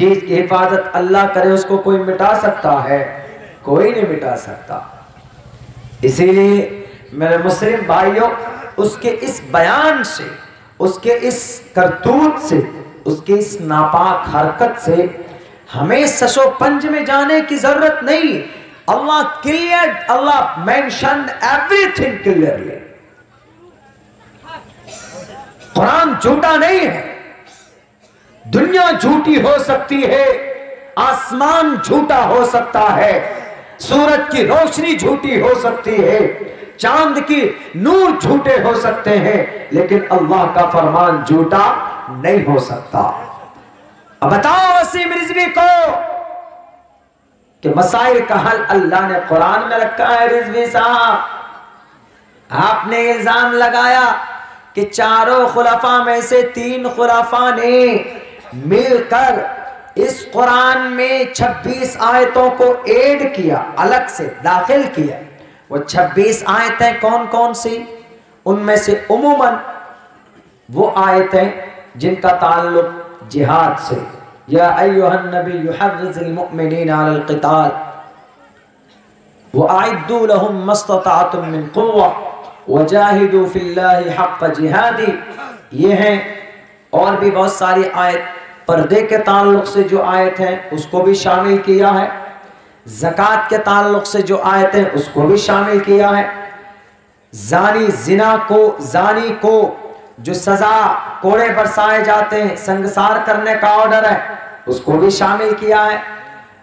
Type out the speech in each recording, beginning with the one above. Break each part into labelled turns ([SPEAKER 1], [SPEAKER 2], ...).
[SPEAKER 1] चीज की हिफाजत अल्लाह करे, उसको कोई मिटा सकता है? कोई नहीं मिटा सकता। इसीलिए मेरे मुस्लिम भाइयों, उसके इस बयान से, उसके इस करतूत से, उसके इस नापाक हरकत से हमें सशो पंज में जाने की जरूरत नहीं। अल्लाह क्लियर, अल्लाह मेंशन्ड एवरीथिंग क्लियरली। कुरान झूठा नहीं है। दुनिया झूठी हो सकती है, आसमान झूठा हो सकता है, सूरज की रोशनी झूठी हो सकती है, चांद की नूर झूठे हो सकते हैं, लेकिन अल्लाह का फरमान झूठा नहीं हो सकता। अब बताओ वसीम रिजवी को कि मसाइल का हल अल्लाह ने कुरान में रखा है। रिजवी साहब, आपने इल्जाम लगाया कि चारों खुलफा में से 3 खुलफा ने मिलकर इस कुरान में 26 आयतों को ऐड किया, अलग से दाखिल किया। वो 26 आयतें कौन कौन सी? उनमें से उमूमन वो आयतें जिनका ताल्लुक जिहाद से, या अय्युहन नबी युहर्रिजुल मुमिनीना अलल क़िताल व अइद्दू लहुम मस्तताअतुम मिन क़ुव्वा वजाहिदू फिल्लाहि हक़्क़ जिहादी, ये हैं। और भी बहुत सारी आयत, पर्दे के ताल्लुक से जो आयत है उसको भी शामिल किया है, ज़कात के ताल्लुक से जो आयत है उसको भी शामिल किया है, जानी को जो सजा कोड़े बरसाए जाते हैं, संगसार करने का ऑर्डर है, उसको भी शामिल किया है,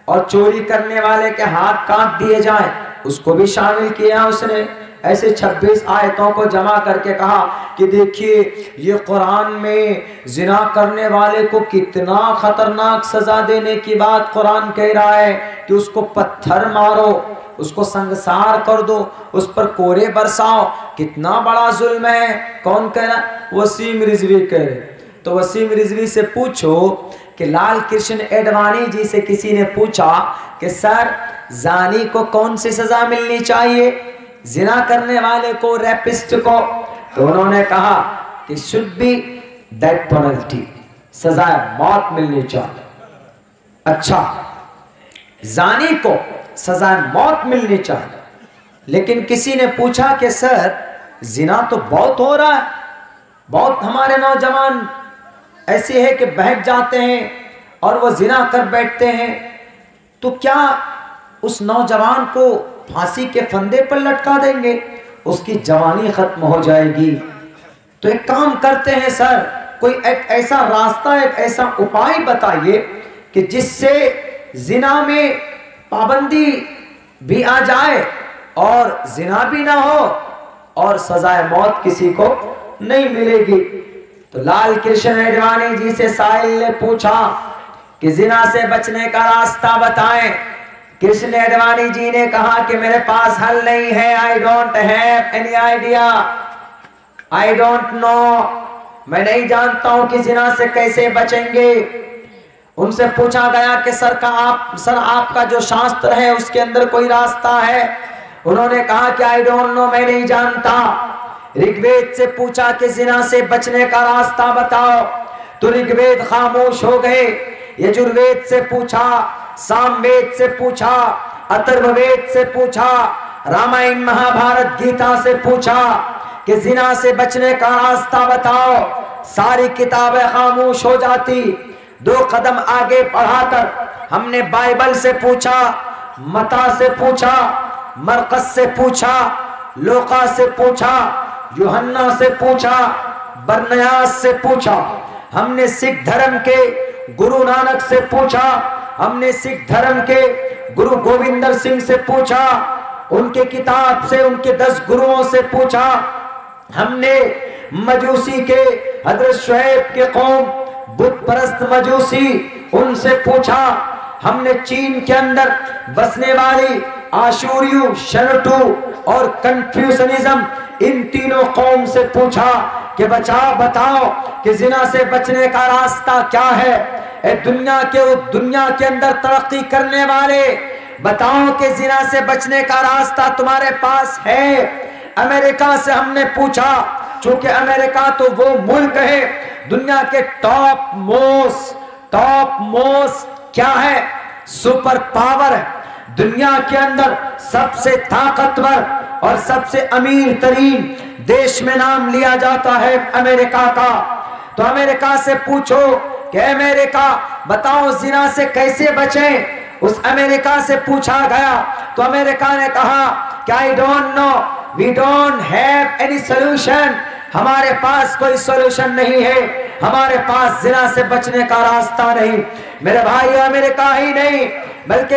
[SPEAKER 1] और चोरी करने वाले के हाथ काट दिए जाएं उसको भी शामिल किया उसने। ऐसे 26 आयतों को जमा करके कहा कि देखिए ये कुरान में जिना करने वाले को कितना खतरनाक सजा देने की बात कुरान कह रहा है कि उसको पत्थर मारो, उसको संगसार कर दो, उस पर कोरे बरसाओ, कितना बड़ा जुल्म है। कौन कह रहा? वसीम रिजवी कह रहे। तो वसीम रिजवी से पूछो कि लाल कृष्ण एडवाणी जी से किसी ने पूछा कि सर जानी को कौन सी सजा मिलनी चाहिए, जिना करने वाले को, रैपिस्ट को? तो उन्होंने कहा कि शुड बी डेथ पेनल्टी, सजा मौत मिलनी चाहिए। अच्छा, जानी को सजा मौत मिलनी चाहिए, लेकिन किसी ने पूछा कि सर जिना तो बहुत हो रहा है, बहुत हमारे नौजवान ऐसे है कि बहक जाते हैं और वो जिना कर बैठते हैं, तो क्या उस नौजवान को फांसी के फंदे पर लटका देंगे, उसकी जवानी खत्म हो जाएगी? तो एक काम करते हैं सर, कोई एक ऐसा रास्ता, एक ऐसा उपाय बताइए कि जिससे जिना में पाबंदी भी आ जाए और जिना भी ना हो और सजाए मौत किसी को नहीं मिलेगी। तो लाल कृष्ण एडवाणी जी से साहिल ने पूछा कि जिना से बचने का रास्ता बताएं। कृष्ण एडवाणी जी ने कहा कि मेरे पास हल नहीं है, I don't have any idea, I don't no, मैं नहीं जानता हूं कि जिना से कैसे बचेंगे। उनसे पूछा गया कि सर आपका जो शास्त्र है उसके अंदर कोई रास्ता है? उन्होंने कहा कि आई डोंट नो, मैं नहीं जानता। ऋग्वेद से पूछा कि जिना से बचने का रास्ता बताओ, तो ऋग्वेद खामोश हो गए। यजुर्वेद से पूछा, सामवेद से पूछा, अथर्ववेद से पूछा, रामायण महाभारत गीता से पूछा कि जिना से बचने का रास्ता बताओ, सारी किताबें खामोश हो जाती। 2 कदम आगे बढ़ाकर हमने बाइबल से पूछा, मता से पूछा, मरकस से पूछा, लोका से पूछा, यूहन्ना से पूछा, बरनयास से पूछा, हमने सिख धर्म के गुरु नानक से पूछा, हमने सिख धर्म के गुरु गोविंदर सिंह से पूछा, उनके किताब से, उनके 10 गुरुओं से पूछा, हमने मजूसी के हजरत शुएब के कौम बुत परस्त मजूसी उनसे पूछा, हमने चीन के अंदर बसने वाली आशूरियू, शनटू और कंफ्यूशनिज्म, इन तीनों कौम से पूछा कि बताओ कि जिना से बचने का रास्ता क्या है। दुनिया के अंदर तरक्की करने वाले, बताओ कि जिना से बचने का रास्ता तुम्हारे पास है? अमेरिका से हमने पूछा, चूंकि अमेरिका तो वो मुल्क है दुनिया के टॉप मोस्ट टॉप मोस्ट क्या है, सुपर पावर है। दुनिया के अंदर सबसे ताकतवर और सबसे अमीर तरीन देश में नाम लिया जाता है अमेरिका का। तो अमेरिका से पूछो कि अमेरिका बताओ जिना से कैसे बचें। उस अमेरिका से पूछा गया तो अमेरिका ने कहा कि I don't know, we don't have any solution, हमारे पास कोई सॉल्यूशन नहीं है, हमारे पास जिना से बचने का रास्ता नहीं। मेरे भाई, अमेरिका ही नहीं बल्कि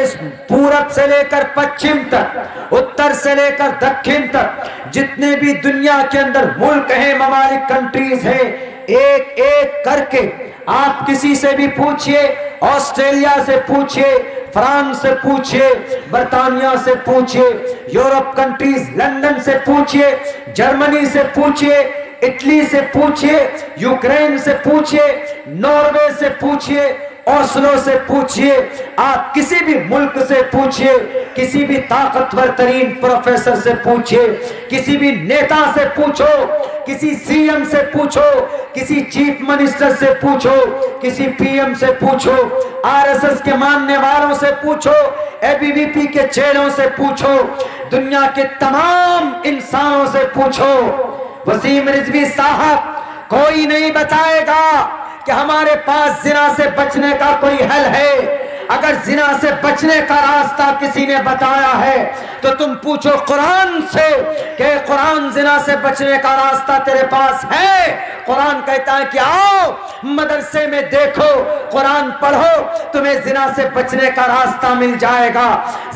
[SPEAKER 1] पूरब से लेकर पश्चिम तक, उत्तर से लेकर दक्षिण तक जितने भी दुनिया के अंदर मुल्क हैं, ममालिक, कंट्रीज हैं, एक एक करके आप किसी से भी पूछिए, ऑस्ट्रेलिया से पूछिए, फ्रांस से पूछिए, बर्तानिया से पूछिए, यूरोप कंट्रीज, लंदन से पूछिए, जर्मनी से पूछिए, इटली से पूछिए, यूक्रेन से पूछिए, नॉर्वे से पूछिए, ओस्लो से पूछिए, आप किसी भी मुल्क से पूछिए, किसी भी ताकतवर तरीन प्रोफेसर से पूछिए, किसी भी नेता से पूछो, किसी सीएम से पूछो, किसी चीफ मिनिस्टर से पूछो, किसी पीएम से पूछो, आरएसएस के मानने वालों से पूछो, एबीवीपी के चेहरों से पूछो, दुनिया के तमाम इंसानों से पूछो, वसीम रिजवी साहब कोई नहीं बताएगा कि हमारे पास जिना से बचने का कोई हल है। अगर जिना से बचने का रास्ता किसी ने बताया है तो तुम पूछो कुरान से कि कुरान जिना से बचने का रास्ता तेरे पास है। कुरान कहता है कि आओ मदरसे में देखो, कुरान पढ़ो, तुम्हें जिना से बचने का रास्ता मिल जाएगा।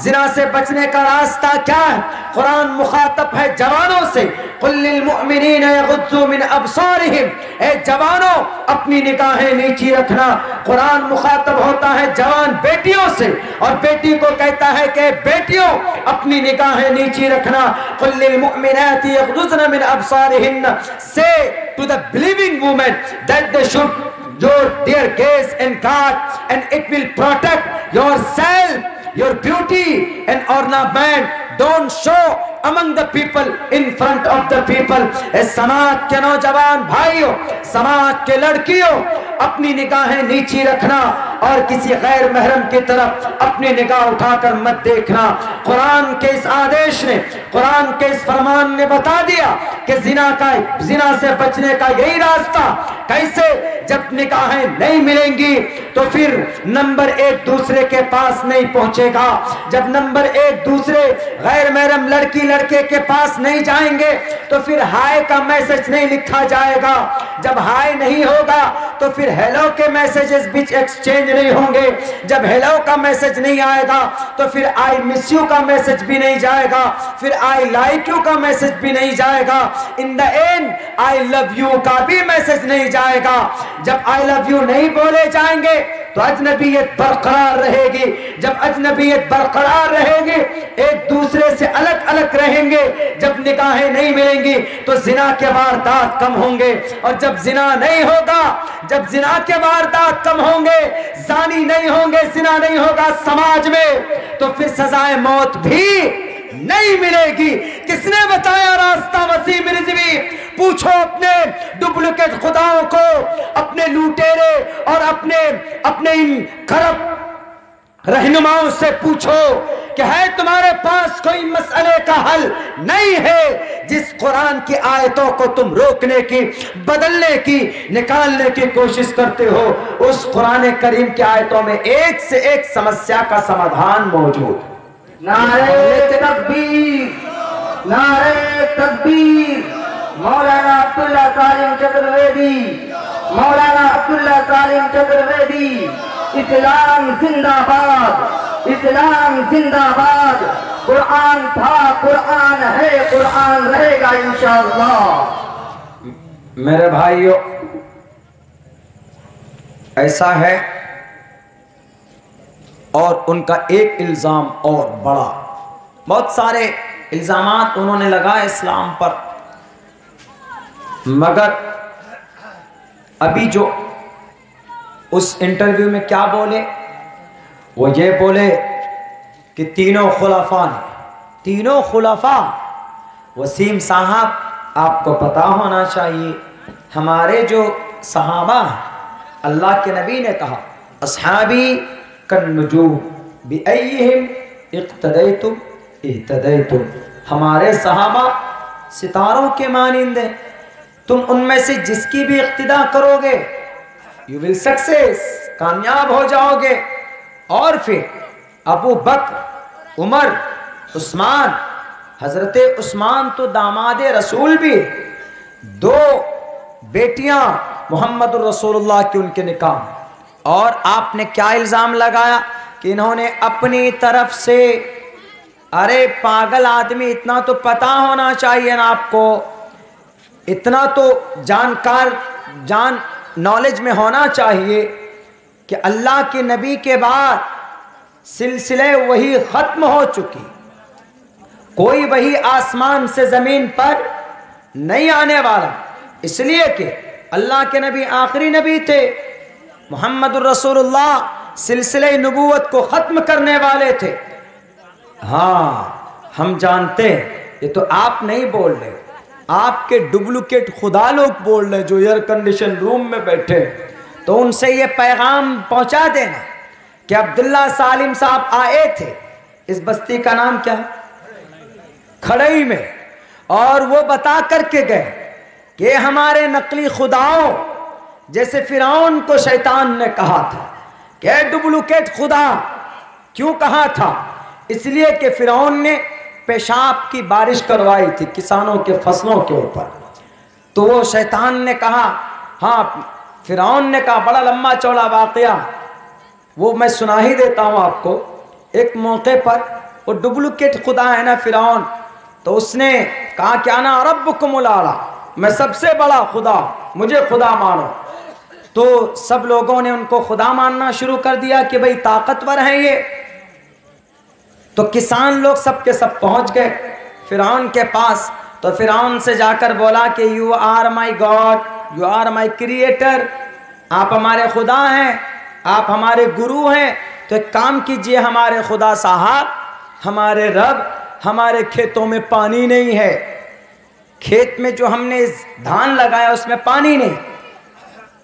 [SPEAKER 1] जिना से बचने का रास्ता क्या है? कुरान मुखातब है जवानों से, कुल्लिल मुअमिनीना यगुद्दू मिन अबसारिहिम, ए जवानों अपनी निगाहें नीची रखना। कुरान मुखातब होता है जवान बेटियों से और बेटी को कहता है कि बेटियों अपनी निगाहें नीची रखना। कुल्लिल मुअमिनाति यगुद्दूना मिन अबसारिहिन, से to the believing women that they should their gaze and God, and it will protect yourself, your beauty and ornament. Don't show among the people in front of the people. समाज के नौजवान भाइयों, समाज के लड़कियों, अपनी निगाहें नीची रखना और किसी गैर महरम की तरफ अपनी निगाह उठाकर मत देखना। कुरान के इस आदेश ने, कुरान के इस फरमान ने बता दिया कि जिना से बचने का यही रास्ता। कैसे? जब निगाहें नहीं मिलेंगी तो फिर नंबर एक दूसरे के पास नहीं पहुंचेगा। जब नंबर एक दूसरे गैर महरम लड़की लड़के के पास नहीं जाएंगे तो फिर हाय का मैसेज नहीं लिखा जाएगा। जब हाय नहीं होगा तो फिर हेलो के मैसेजेस बीच एक्सचेंज नहीं होंगे। जब हेलो का मैसेज नहीं आएगा तो फिर आई मिस यू का मैसेज भी नहीं जाएगा, फिर आई लाइक यू का मैसेज भी नहीं जाएगा। In the and I love you का भी मैसेज नहीं जाएगा। जब आई लव यू नहीं बोले जाएंगे तो अजनबियत बरकरार रहेगी। जब अजनबियत बरकरार रहेगी, एक दूसरे से अलग अलग रहेंगे। जब निगाहें नहीं मिलेंगी तो जिना के वारदात कम होंगे, और जब जिना नहीं होगा, जब जिना के वारदात कम होंगे, जानी नहीं होंगे, जिना नहीं होगा समाज में, तो फिर सजाए मौत भी नहीं मिलेगी। किसने बताया रास्ता? वसीम रिजवी। पूछो अपने डुप्लीकेट खुदाओं को, अपने लुटेरे और अपने इन करप्ट रहनुमाओं से पूछो कि है तुम्हारे पास कोई मसले का हल? नहीं है। जिस कुरान की आयतों को तुम रोकने की, बदलने की, निकालने की कोशिश करते हो, उस कुरान करीम की आयतों में एक से एक समस्या का समाधान मौजूद।
[SPEAKER 2] नारे तकबीर, नारे तकबीर। मौलाना अब्दुल्ला सालिम चतुर्वेदी, मौलाना अब्दुल्ला सालिम चतुर्वेदी। इस्लाम जिंदाबाद, इस्लाम जिंदाबाद। कुरान था, कुरान है, कुरान रहेगा इंशाअल्लाह।
[SPEAKER 1] मेरे भाइयों, ऐसा है। और उनका एक इल्ज़ाम और बड़ा, बहुत सारे इल्ज़ामात उन्होंने लगाए इस्लाम पर, मगर अभी जो उस इंटरव्यू में क्या बोले, वो ये बोले कि तीनों खुलाफा ने, तीनों खुलाफा। वसीम साहब, आपको पता होना चाहिए, हमारे जो सहाबा हैं, अल्लाह के नबी ने कहा अस्हाबी कन्नुजूम बिअय्यिहिम इक्तदैतुम इhtadaytum। हमारे सहाबा सितारों के मानिंद हैं, तुम उनमें से जिसकी भी इक्तिदा करोगे यू विल सक्सेस, कामयाब हो जाओगे। और फिर अबू बकर, उमर, उस्मान, हजरत उस्मान तो दामादे रसूल भी, 2 बेटियां मोहम्मद रसूलुल्लाह की उनके निकाह। और आपने क्या इल्ज़ाम लगाया कि इन्होंने अपनी तरफ से, अरे पागल आदमी, इतना तो पता होना चाहिए ना आपको, इतना तो जान नॉलेज में होना चाहिए कि अल्लाह के नबी के बाद सिलसिले वही ख़त्म हो चुकी, कोई वही आसमान से ज़मीन पर नहीं आने वाला, इसलिए कि अल्लाह के नबी आखिरी नबी थे, मोहम्मद रसूलुल्लाह सिलसिले नबूवत को ख़त्म करने वाले थे। हाँ, हम जानते हैं, ये तो आप नहीं बोल रहे, आपके डुप्लीकेट खुदा लोग बोल रहे जो एयर कंडीशन रूम में बैठे। तो उनसे ये पैगाम पहुंचा देना कि अब्दुल्ला सालिम साहब आए थे, इस बस्ती का नाम क्या है, खड़ई में, और वो बता करके गए कि हमारे नकली खुदाओं, जैसे फिरौन को शैतान ने कहा था कि डुप्लीकेट खुदा, क्यों कहा था, इसलिए कि फिरौन ने पेशाब की बारिश करवाई थी किसानों के फसलों के ऊपर। तो वो शैतान ने कहा, हाँ, फिरौन ने कहा, बड़ा लंबा चौड़ा वाकया, वो मैं सुना ही देता हूँ आपको। एक मौके पर वो डुप्लीकेट खुदा है ना फिरौन, तो उसने कहा क्या ना रब्बुकुमुल आला, मैं सबसे बड़ा खुदा, मुझे खुदा मानो। तो सब लोगों ने उनको खुदा मानना शुरू कर दिया कि भाई ताकतवर है ये। तो किसान लोग सब के सब पहुंच गए फिरौन के पास। तो फिरौन से जाकर बोला कि you are my God, you are my creator, आप हमारे खुदा हैं, आप हमारे गुरु हैं। तो एक काम कीजिए हमारे खुदा साहब, हमारे रब, हमारे खेतों में पानी नहीं है, खेत में जो हमने धान लगाया उसमें पानी नहीं,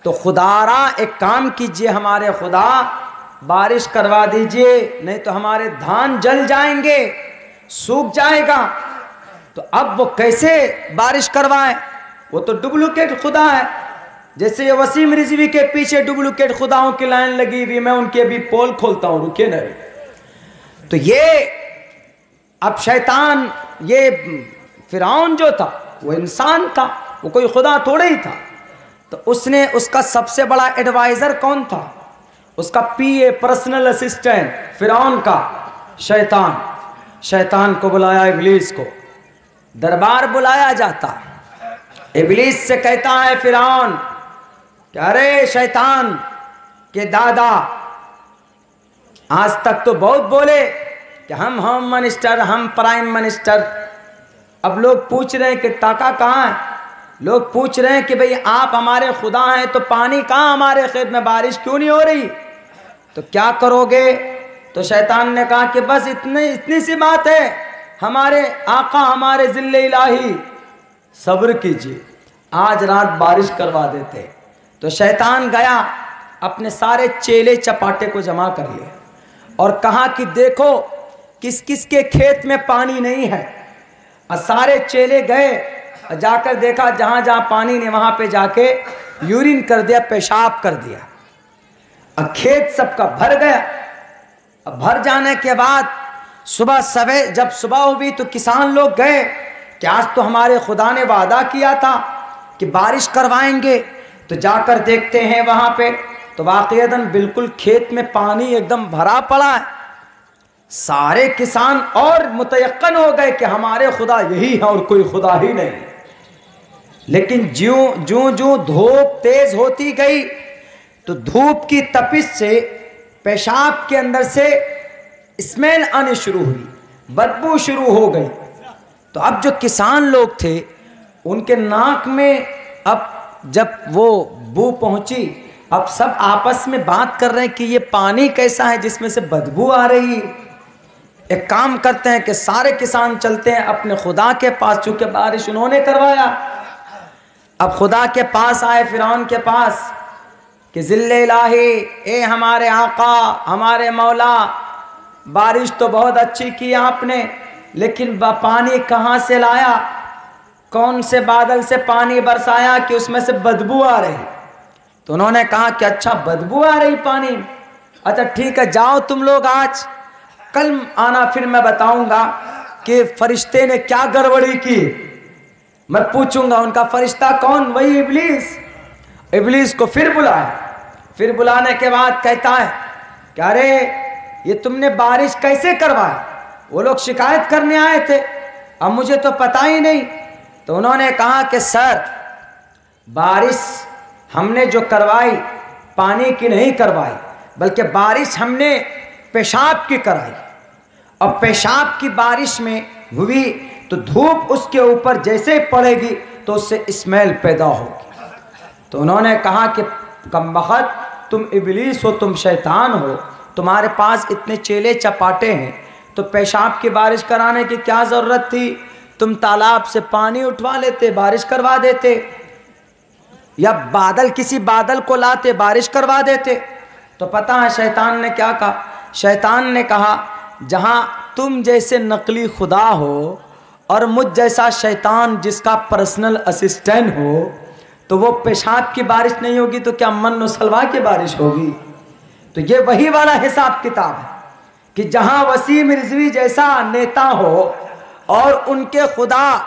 [SPEAKER 1] तो खुदारा एक काम कीजिए हमारे खुदा, बारिश करवा दीजिए, नहीं तो हमारे धान जल जाएंगे, सूख जाएगा। तो अब वो कैसे बारिश करवाए, वो तो डुप्लीकेट खुदा है। जैसे ये वसीम रिजवी के पीछे डुप्लीकेट खुदाओं की लाइन लगी हुई, मैं उनके अभी पोल खोलता हूँ, रुकिए ना। तो ये अब शैतान, ये फिरौन जो था वो इंसान था, वो कोई खुदा थोड़ा ही था। तो उसने, उसका सबसे बड़ा एडवाइजर कौन था, उसका पीए, पर्सनल असिस्टेंट फिरौन का शैतान। शैतान को बुलाया, इब्लीस को दरबार बुलाया जाता। इब्लीस से कहता है फिरौन कि अरे शैतान के दादा, आज तक तो बहुत बोले कि हम होम मिनिस्टर, हम प्राइम मिनिस्टर। अब लोग पूछ रहे हैं कि ताका कहाँ है, लोग पूछ रहे हैं कि भाई आप हमारे खुदा हैं तो पानी कहाँ हमारे खेत में, बारिश क्यों नहीं हो रही, तो क्या करोगे। तो शैतान ने कहा कि बस इतनी सी बात है, हमारे आका, हमारे जिल्ले इलाही, सब्र कीजिए, आज रात बारिश करवा देते। तो शैतान गया, अपने सारे चेले चपाटे को जमा कर लिए और कहा कि देखो किस किस के खेत में पानी नहीं है। और सारे चेले गए, जाकर देखा जहाँ जहाँ पानी नहीं वहाँ पे जाके यूरिन कर दिया, पेशाब कर दिया। अब खेत सबका भर गया। अब भर जाने के बाद सुबह सवेरे जब सुबह हुई तो किसान लोग गए कि आज तो हमारे खुदा ने वादा किया था कि बारिश करवाएंगे। तो जाकर देखते हैं वहाँ पे तो वाक़ईतन बिल्कुल खेत में पानी एकदम भरा पड़ा है। सारे किसान और मुतयक्कन हो गए कि हमारे खुदा यही है और कोई खुदा ही नहीं। लेकिन ज्यों ज्यों ज्यों धूप तेज होती गई तो धूप की तपिश से पेशाब के अंदर से स्मेल आने शुरू हुई, बदबू शुरू हो गई। तो अब जो किसान लोग थे उनके नाक में अब जब वो बू पहुंची, अब सब आपस में बात कर रहे हैं कि ये पानी कैसा है जिसमें से बदबू आ रही है। एक काम करते हैं कि सारे किसान चलते हैं अपने खुदा के पास, चूंकि बारिश उन्होंने करवाया। अब खुदा के पास आए, फिरौन के पास, कि ज़िल्ले इलाही, ए हमारे आका, हमारे मौला, बारिश तो बहुत अच्छी की आपने, लेकिन पानी कहाँ से लाया? कौन से बादल से पानी बरसाया कि उसमें से बदबू आ रही? तो उन्होंने कहा कि अच्छा बदबू आ रही पानी, अच्छा ठीक है, जाओ तुम लोग, आज कल आना, फिर मैं बताऊंगा कि फरिश्ते ने क्या गड़बड़ी की। मैं पूछूंगा उनका फरिश्ता कौन? वही इब्लीस। इब्लीस को फिर बुलाया। फिर बुलाने के बाद कहता है कि अरे ये तुमने बारिश कैसे करवाई? वो लोग शिकायत करने आए थे, अब मुझे तो पता ही नहीं। तो उन्होंने कहा कि सर, बारिश हमने जो करवाई पानी की नहीं करवाई, बल्कि बारिश हमने पेशाब की कराई। और पेशाब की बारिश में हुई तो धूप उसके ऊपर जैसे पड़ेगी तो उससे स्मेल पैदा होगी। तो उन्होंने कहा कि कमबख्त, तुम इब्लीस हो, तुम शैतान हो, तुम्हारे पास इतने चेले चपाटे हैं, तो पेशाब की बारिश कराने की क्या ज़रूरत थी? तुम तालाब से पानी उठवा लेते, बारिश करवा देते, या बादल, किसी बादल को लाते, बारिश करवा देते। तो पता है शैतान ने क्या कहा? शैतान ने कहा, जहाँ तुम जैसे नकली खुदा हो और मुझ जैसा शैतान जिसका पर्सनल असिस्टेंट हो, तो वो पेशाब की बारिश नहीं होगी तो क्या मन सलवा की बारिश होगी? तो ये वही वाला हिसाब किताब है कि जहाँ वसीम रिजवी जैसा नेता हो और उनके खुदा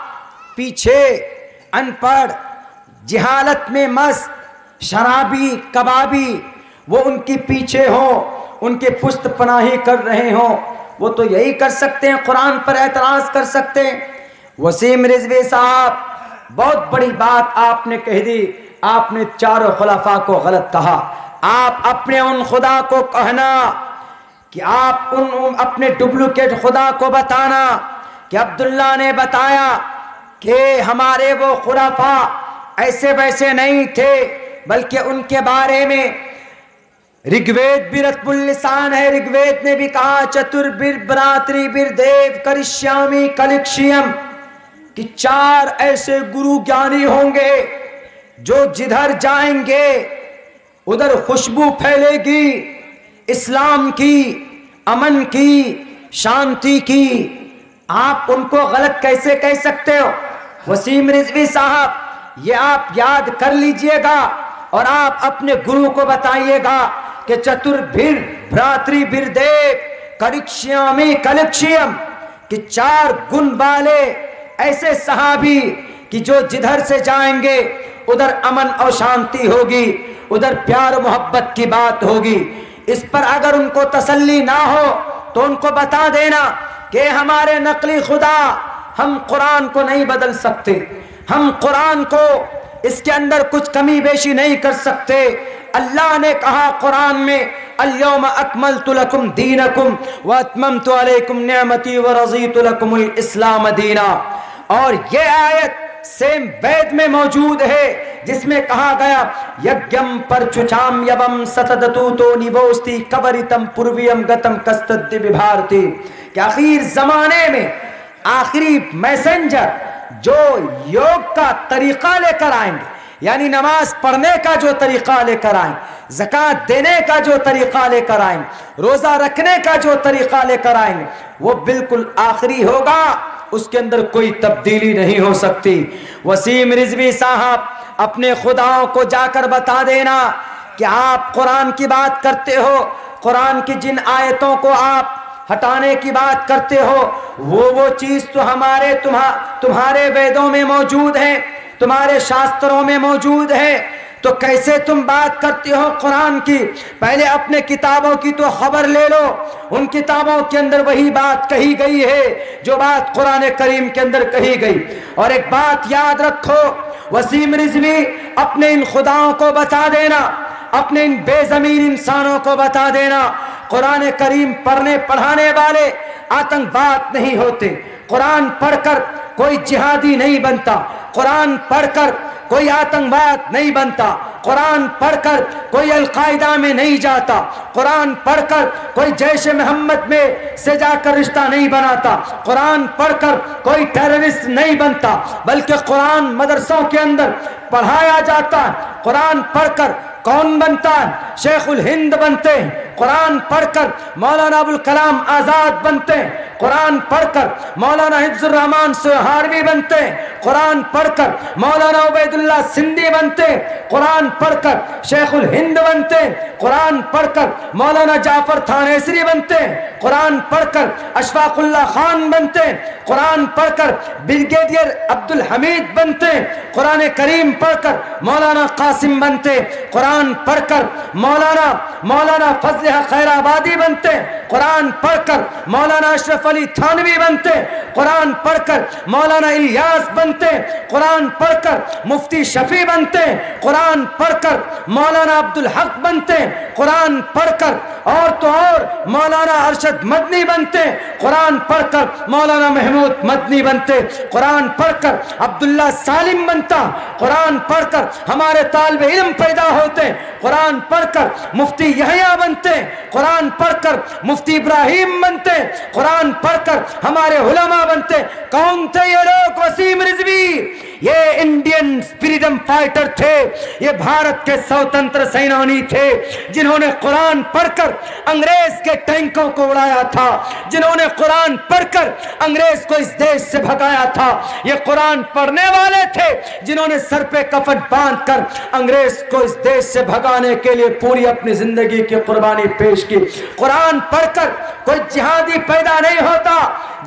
[SPEAKER 1] पीछे अनपढ़, जिहालत में मस्त, शराबी, कबाबी, वो उनके पीछे हो, उनके पुष्ट पनाही कर रहे हो, वो तो यही कर सकते हैं, कुरान पर एतराज़ कर सकते हैं। वसीम रिजवी साहब, बहुत बड़ी बात आपने कह दी, आपने चारों खुलाफा को गलत कहा। आप अपने उन खुदा को कहना कि आप उन अपने डुप्लीकेट खुदा को बताना कि अब्दुल्ला ने बताया कि हमारे वो खुलाफा ऐसे वैसे नहीं थे, बल्कि उनके बारे में ऋग्वेद भी रत्बुल लिसान है, ऋग्वेद ने भी कहा चतुर्बिर भ्रातृ बिरदेव करिष्यामि कलिक्षियम, कि 4 ऐसे गुरु ज्ञानी होंगे जो जिधर जाएंगे उधर खुशबू फैलेगी इस्लाम की, अमन की, शांति की। आप उनको गलत कैसे कह सकते हो? वसीम रिजवी साहब, ये आप याद कर लीजिएगा और आप अपने गुरु को बताइएगा कि चतुर्भिर भ्रातृ बिरदेव करिष्यामि कलिक्षियम, कि 4 गुण वाले ऐसे सहाबी कि जो जिधर से जाएंगे उधर अमन और शांति होगी, उधर प्यार मोहब्बत की बात होगी। इस पर अगर उनको तसल्ली ना हो तो उनको बता देना कि हमारे नकली खुदा, हम कुरान को नहीं बदल सकते, हम कुरान को इसके अंदर कुछ कमी बेशी नहीं कर सकते। अल्लाह ने कहा कुरान में, अल-यौम अकमलतु लकुम दीनकुम व अतममतु अलैकुम निअमती व रज़ीतु लकुमुल इस्लाम दीना। और ये आयत सेम वेद में मौजूद है जिसमें कहा गया, यज्ञम परचुचाम यवम सतदतु तो निवोस्ति कवरितम पूर्वियम गतम कस्तद्दि विभारती, कि आखिर जमाने में आखिरी मैसेंजर जो योग का तरीका लेकर आएंगे, यानी नमाज पढ़ने का जो तरीका लेकर आएंगे, ज़कात देने का जो तरीका लेकर आएंगे, रोज़ा रखने का जो तरीका लेकर आएंगे, वो बिल्कुल आखिरी होगा, उसके अंदर कोई तब्दीली नहीं हो सकती। वसीम रिजवी साहब, अपने खुदाओं को जाकर बता देना कि आप कुरान की बात करते हो, कुरान की जिन आयतों को आप हटाने की बात करते हो, वो चीज़ तो हमारे तुम्हारे वेदों में मौजूद है, तुम्हारे शास्त्रों में मौजूद है, तो कैसे तुम बात करते हो कुरान की? पहले अपने किताबों की तो खबर ले लो, उन किताबों के अंदर वही बात कही गई है जो बात कुरान करीम के अंदर कही गई। और एक बात याद रखो, वसीम रिजवी, अपने इन खुदाओं को बता देना, अपने इन बेजमीन इंसानों को बता देना, कुरान करीम पढ़ने पढ़ाने वाले आतंकवाद नहीं होते, कुरान पढ़कर कोई जिहादी नहीं बनता, कुरान पढ़कर कोई आतंकवाद नहीं बनता, कुरान पढ़कर कोई अलकायदा में नहीं जाता, कुरान पढ़कर कोई जैश मोहम्मद में से जाकर रिश्ता नहीं बनाता, कुरान पढ़कर कोई टेररिस्ट नहीं बनता, बल्कि कुरान मदरसों के अंदर पढ़ाया जाता है, कुरान पढ़कर कौन बनता है? शेखुल हिंद बनते हैं कुरान पढ़कर, मौलाना अबुल कलाम आजाद बनते हैं कुरान पढ़कर, मौलाना हिफ्जुर रहमान सुहारवी बनते हैं कुरान पढ़कर, मौलाना उबैदुल्लाह सिंधी बनते कुरान पढ़कर, शेखुल हिंद बनते कुरान पढ़कर, मौलाना जाफर थानेसरी बनते कुरान पढ़कर, अशफाकुल्लाह खान बनते कुरान पढ़कर, ब्रिगेडियर अब्दुल हमीद बनते कुरान करीम पढ़कर, मौलाना कासिम बनते कुरान पढ़कर, मौलाना फजल खैराबादी बनते कुरान पढ़कर, मौलाना अशरफ अली थानवी बनते कुरान पढ़कर, मौलाना इलियास बनते कुरान पढ़कर, मुफ्ती शफी बनते कुरान पढ़कर, मौलाना अब्दुल हक बनते कुरान पढ़कर, और तो और मौलाना अरशद मदनी बनते कुरान पढ़कर, मौलाना महमूद मदनी बनते कुरान पढ़कर, अब्दुल्ला सालिम बनता कुरान पढ़कर, हमारे तालिबे इल्म पैदा होते कुरान पढ़कर, मुफ्ती यहया बनते कुरान पढ़कर, मुफ्ती इब्राहिम बनते कुरान पढ़कर, हमारे उलमा बनते। कौन थे ये लोग? वसीम रिजवी, ये इंडियन फ्रीडम फाइटर थे, ये भारत के स्वतंत्र सेनानी थे, जिन्होंने कुरान पढ़कर अंग्रेज के टैंकों को उड़ाया था, जिन्होंने कुरान पढ़कर अंग्रेज को इस देश से भगाया था। ये कुरान पढ़ने वाले थे जिन्होंने सर पे कफन बांधकर अंग्रेज को इस देश से भगाने के लिए पूरी अपनी जिंदगी की कुर्बानी पेश की। कुरान पढ़कर कोई जिहादी पैदा नहीं होता।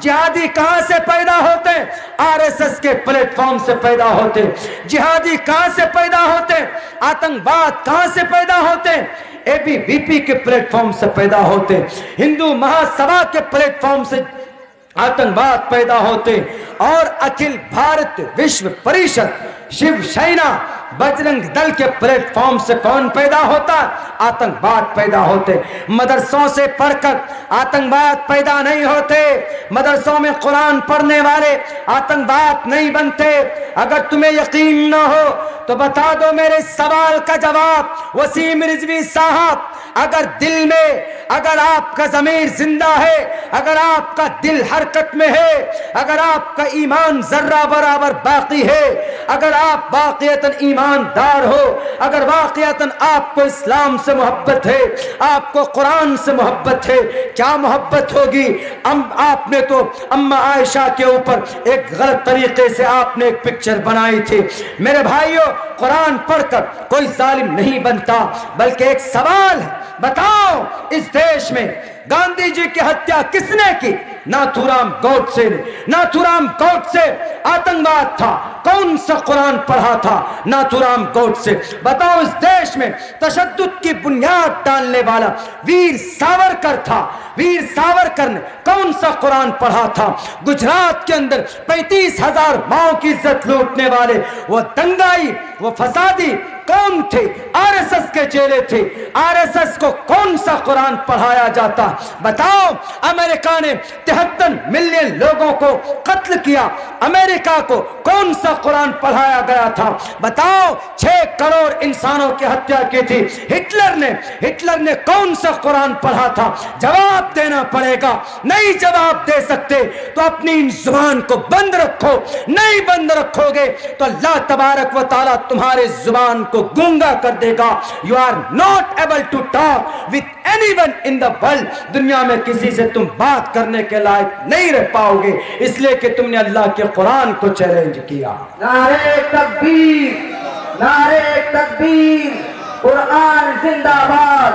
[SPEAKER 1] जिहादी कहां से पैदा होते? आरएसएस के प्लेटफॉर्म से पैदा होते। जिहादी कहां से पैदा होते? आतंकवाद कहां से पैदा होते? एबीवीपी के प्लेटफॉर्म से पैदा होते। हिंदू महासभा के प्लेटफॉर्म से आतंकवाद पैदा होते। और अखिल भारत विश्व परिषद, शिवसेना, बजरंग दल के प्लेटफॉर्म से कौन पैदा होता? आतंकवाद पैदा होते। मदरसों से पढ़कर आतंकवाद पैदा नहीं होते। मदरसों में कुरान पढ़ने वाले आतंकवाद नहीं बनते। अगर तुम्हें यकीन न हो तो बता दो मेरे सवाल का जवाब। वसीम रिजवी साहब, अगर दिल में, अगर आपका ज़मीर जिंदा है, अगर आपका दिल हरकत में है, अगर आपका ईमान जर्रा बराबर बाकी है, अगर आप वाक़ियतन ईमानदार हो, अगर वाक़ियतन आपको इस्लाम से मोहब्बत है, आपको कुरान से मोहब्बत है, क्या मोहब्बत होगी? आपने तो अम्मा आयशा के ऊपर एक गलत तरीके से आपने एक पिक्चर बनाई थी। मेरे भाइयों, कुरान पढ़कर कोई जालिम नहीं बनता। बल्कि एक सवाल है, बताओ इस देश में गांधी जी की हत्या किसने की? नाथूराम गोडसे ने। नाथूराम गोडसे आतंकवाद था। कौन सा कुरान पढ़ा था नाथूराम गोडसे? बताओ इस देश में तशद्दुद की बुनियाद डालने वाला वीर सावरकर था। वीर सावरकर ने कौन सा कुरान पढ़ा था? गुजरात के अंदर 35,000 माओ की इज्जत लूटने वाले वो दंगाई, वो फसादी कौन थे? आरएसएस के चेले थे। आरएसएस को कौन सा कुरान पढ़ाया जाता? बताओ। अमेरिका ने 73 मिलियन लोगों को कत्ल किया। अमेरिका को कौन सा कुरान पढ़ाया गया था? बताओ। 6 करोड़ इंसानों की हत्या की थी हिटलर ने कौन सा कुरान पढ़ा था? जवाब देना पड़ेगा। नहीं जवाब दे सकते तो अपनी इन जुबान को बंद रखो। नहीं बंद रखोगे तो अल्लाह तबारक व तआला तुम्हारे जुबान को गूंगा कर देगा। You are not able to talk with anyone in the world. दुनिया में किसी से तुम बात करने के लायक नहीं रह पाओगे, इसलिए कि तुमने अल्लाह के कुरान को चैलेंज किया।
[SPEAKER 2] नारे तकबीर, नारे तकबीर, कुरान जिंदाबाद,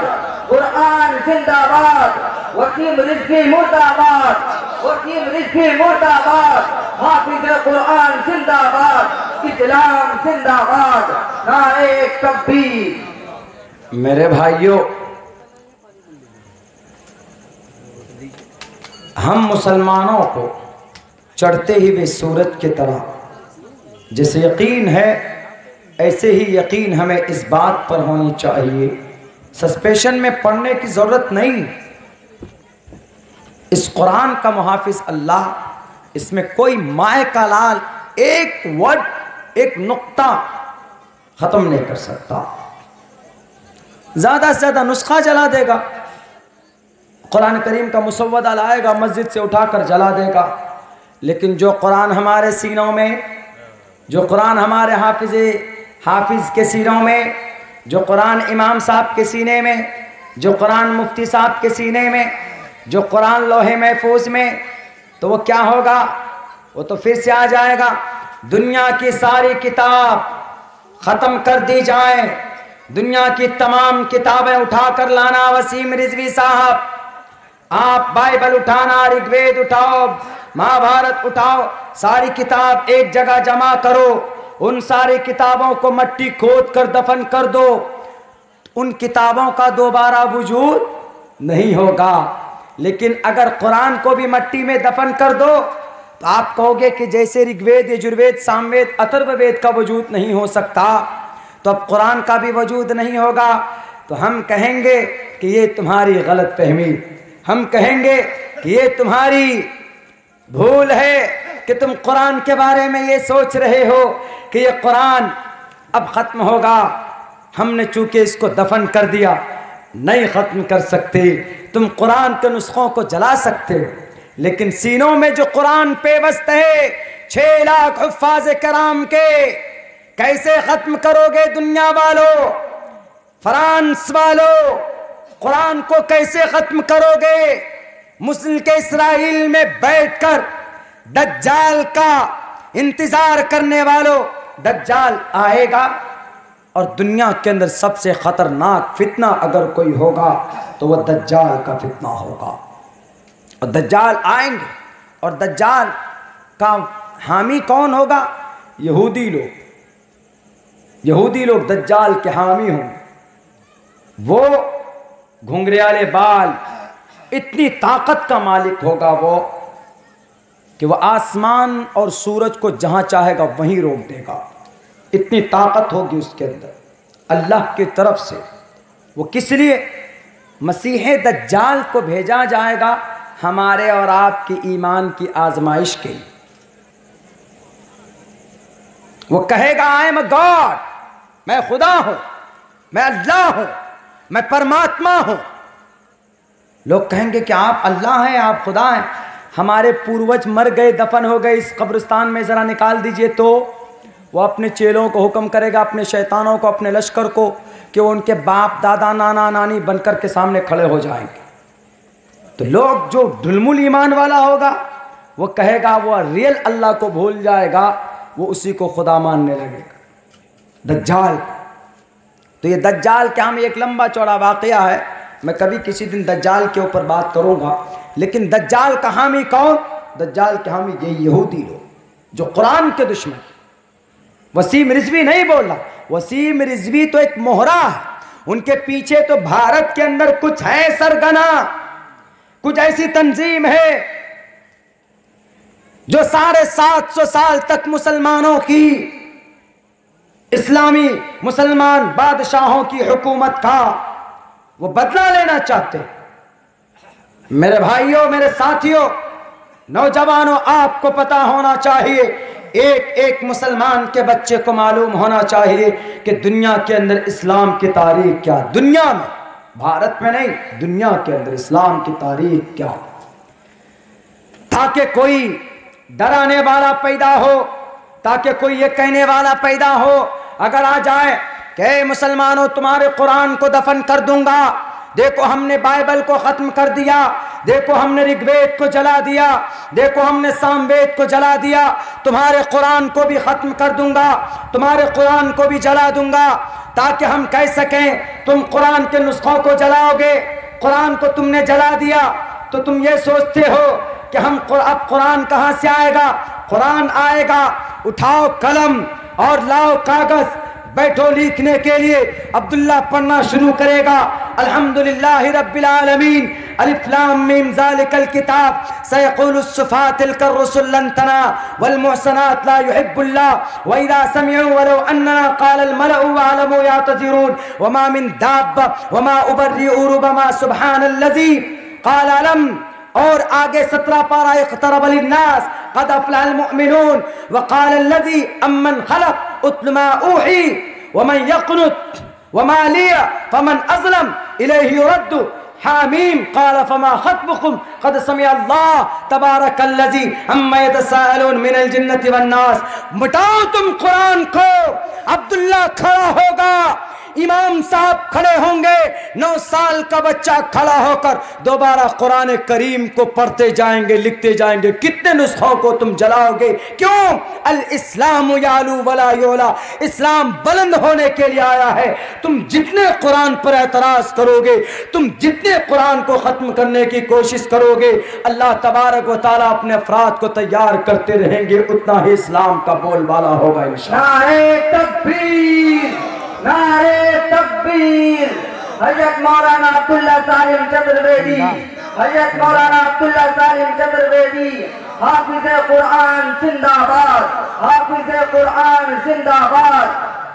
[SPEAKER 2] कुरान जिंदाबाद, वसीम रिजवी मुर्दाबाद, वसीम रिजवी मुर्दाबाद, हाफिज कुरान जिंदाबाद, इस्लाम जिंदाबाद, नारे तकबीर।
[SPEAKER 1] मेरे भाइयों, हम मुसलमानों को चढ़ते ही वे सूरज की तरह जैसे यकीन है, ऐसे ही यकीन हमें इस बात पर होनी चाहिए। सस्पेंशन में पढ़ने की जरूरत नहीं। इस कुरान का मुहाफिज अल्लाह, इसमें कोई माए का लाल एक वर्ड, एक नुक्ता खत्म नहीं कर सकता। ज्यादा से ज्यादा नुस्खा जला देगा। कुरान करीम का मुसव्वदा लाएगा, मस्जिद से उठाकर जला देगा। लेकिन जो कुरान हमारे सीनों में, जो कुरान हमारे हाफिज के सीनों में, जो कुरान इमाम साहब के सीने में, जो कुरान मुफ्ती साहब के सीने में, जो कुरान लोहे महफूज में, तो वो क्या होगा? वो तो फिर से आ जाएगा। दुनिया की सारी किताब ख़त्म कर दी जाए, दुनिया की तमाम किताबें उठा कर लाना। वसीम रिजवी साहब, आप बाइबल उठाना, ऋग्वेद उठाओ, महाभारत उठाओ, सारी किताब एक जगह जमा करो, उन सारी किताबों को मट्टी खोद कर दफन कर दो, उन किताबों का दोबारा वजूद नहीं होगा। लेकिन अगर कुरान को भी मट्टी में दफन कर दो तो आप कहोगे कि जैसे ऋग्वेद, यजुर्वेद, सामवेद, अथर्ववेद का वजूद नहीं हो सकता, तो अब कुरान का भी वजूद नहीं होगा। तो हम कहेंगे कि ये तुम्हारी गलत फहमी, हम कहेंगे कि ये तुम्हारी भूल है कि तुम कुरान के बारे में ये सोच रहे हो कि ये कुरान अब ख़त्म होगा। हमने चूंकि इसको दफन कर दिया, नहीं ख़त्म कर सकते। तुम कुरान के नुस्खों को जला सकते हो, लेकिन सीनों में जो कुरान पेवस्त है 6 लाख हुफ्फाज़ कराम के, कैसे ख़त्म करोगे दुनिया वालों, फ्रांस वालों? कुरान को कैसे ख़त्म करोगे? मुस्लिम के इसराइल में बैठकर दज्जाल का इंतज़ार करने वालों, दज्जाल आएगा और दुनिया के अंदर सबसे ख़तरनाक फितना अगर कोई होगा तो वह दज्जाल का फितना होगा। और दज्जाल आएंगे और दज्जाल का हामी कौन होगा? यहूदी लोग। यहूदी लोग दज्जाल के हामी होंगे। वो घुंघराले बाल, इतनी ताकत का मालिक होगा वो कि वह आसमान और सूरज को जहां चाहेगा वहीं रोक देगा। इतनी ताकत होगी उसके अंदर अल्लाह की तरफ से। वो किस लिए? मसीह दज्जाल को भेजा जाएगा हमारे और आपकी ईमान की आजमाइश के लिए। वो कहेगा आई एम अ गॉड, मैं खुदा हूं, मैं अल्लाह हूं, मैं परमात्मा हूं। लोग कहेंगे कि आप अल्लाह हैं, आप खुदा हैं, हमारे पूर्वज मर गए, दफन हो गए, इस कब्रिस्तान में ज़रा निकाल दीजिए। तो वो अपने चेलों को हुक्म करेगा, अपने शैतानों को, अपने लश्कर को, कि वो उनके बाप दादा नाना नानी बनकर के सामने खड़े हो जाएंगे। तो लोग, जो ढुलमुल ईमान वाला होगा, वो कहेगा, वो रियल अल्लाह को भूल जाएगा, वो उसी को खुदा मानने लगेगा, दज्जाल। तो ये दज्जाल क्या, हम एक लंबा चौड़ा वाक़या है, मैं कभी किसी दिन दज्जाल के ऊपर बात करूँगा। लेकिन दज्जाल का हामी कौन? दज्जाल के हामी ये यहूदी लोग जो कुरान के दुश्मन। वसीम रिजवी नहीं बोल रहा, वसीम रिजवी तो एक मोहरा है, उनके पीछे तो भारत के अंदर कुछ है सरगना, कुछ ऐसी तंजीम है जो 750 साल तक मुसलमानों की, इस्लामी मुसलमान बादशाहों की हुकूमत का वो बदला लेना चाहते। मेरे भाइयों, मेरे साथियों, नौजवानों, आपको पता होना चाहिए, एक एक मुसलमान के बच्चे को मालूम होना चाहिए कि दुनिया के अंदर इस्लाम की तारीख क्या, दुनिया में, भारत में नहीं, दुनिया के अंदर इस्लाम की तारीख क्या, ताकि कोई डराने वाला पैदा हो, ताकि कोई ये कहने वाला पैदा हो अगर आ जाए कि मुसलमानों तुम्हारे कुरान को दफन कर दूंगा, देखो हमने बाइबल को ख़त्म कर दिया, देखो हमने ऋग्वेद को जला दिया, देखो हमने सामवेद को जला दिया, तुम्हारे कुरान को भी ख़त्म कर दूंगा, तुम्हारे कुरान को भी जला दूंगा, ताकि हम कह सकें तुम कुरान के नुस्खों को जलाओगे, कुरान को तुमने जला दिया तो तुम ये सोचते हो कि हम अब कुरान कहाँ से आएगा? कुरान आएगा, उठाओ कलम और लाओ कागज़, बैठो लिखने के लिए। अब्दुल्ला पढ़ना शुरू करेगा, अल्हम्दुलिल्लाहि रब्बिल आलमीन, अलिफ लाम मीम ज़ालिकल किताब सयक़ूलुस सुफ़ात तिल्कर रुसुल लन तना वल मुहसनात ला युहिब्बुल्लाह व इज़ा समिअू वलौ अन्ना क़ालल मलअु वअलमू यातज़िरून वमा मिन दाब्बा वमा उबर्रिउ रुबमा सुब्हानल्लज़ी क़ाल अलम। और आगे 17 पारा इक़्तरब लिन्नास क़द अफ़लहल मुअमिनून व क़ाल अल्लज़ी अम्मन ख़लक़ उत्लु मा ऊही वमन यक़नुत वमा लिया फमन अज़लम इलैहि युरद्दु हामीम क़ाल फमा ख़त्बुकुम क़द समिअ अल्लाह तबारकल्लज़ी अम्मा यतसाअलून मिनल जिन्नति वन्नास। मिटाओ तुम कुरान को। अब्दुल्ला खड़ा होगा, इमाम साहब खड़े होंगे, 9 साल का बच्चा खड़ा होकर दोबारा कुरान करीम को पढ़ते जाएंगे, लिखते जाएंगे। कितने नुस्खों को तुम जलाओगे? क्यों? अल इस्लाम यालू वला योला, इस्लाम बुलंद होने के लिए आया है। तुम जितने कुरान पर एतराज करोगे, तुम जितने कुरान को खत्म करने की कोशिश करोगे, अल्लाह तबारक व तआला अपने अफराद को तैयार करते रहेंगे, उतना ही इस्लाम का बोलबाला होगा इंशाअल्लाह।
[SPEAKER 2] नारे तकबीर, नारे तकबीर। हजरत मौलाना अब्दुल्ला सालिम चतुर्वेदी, हजरत मौलाना अब्दुल्ला सालिम चतुर्वेदी, हाफिज़े कुरान जिंदाबाद, हाफिज़े कुरान जिंदाबाद।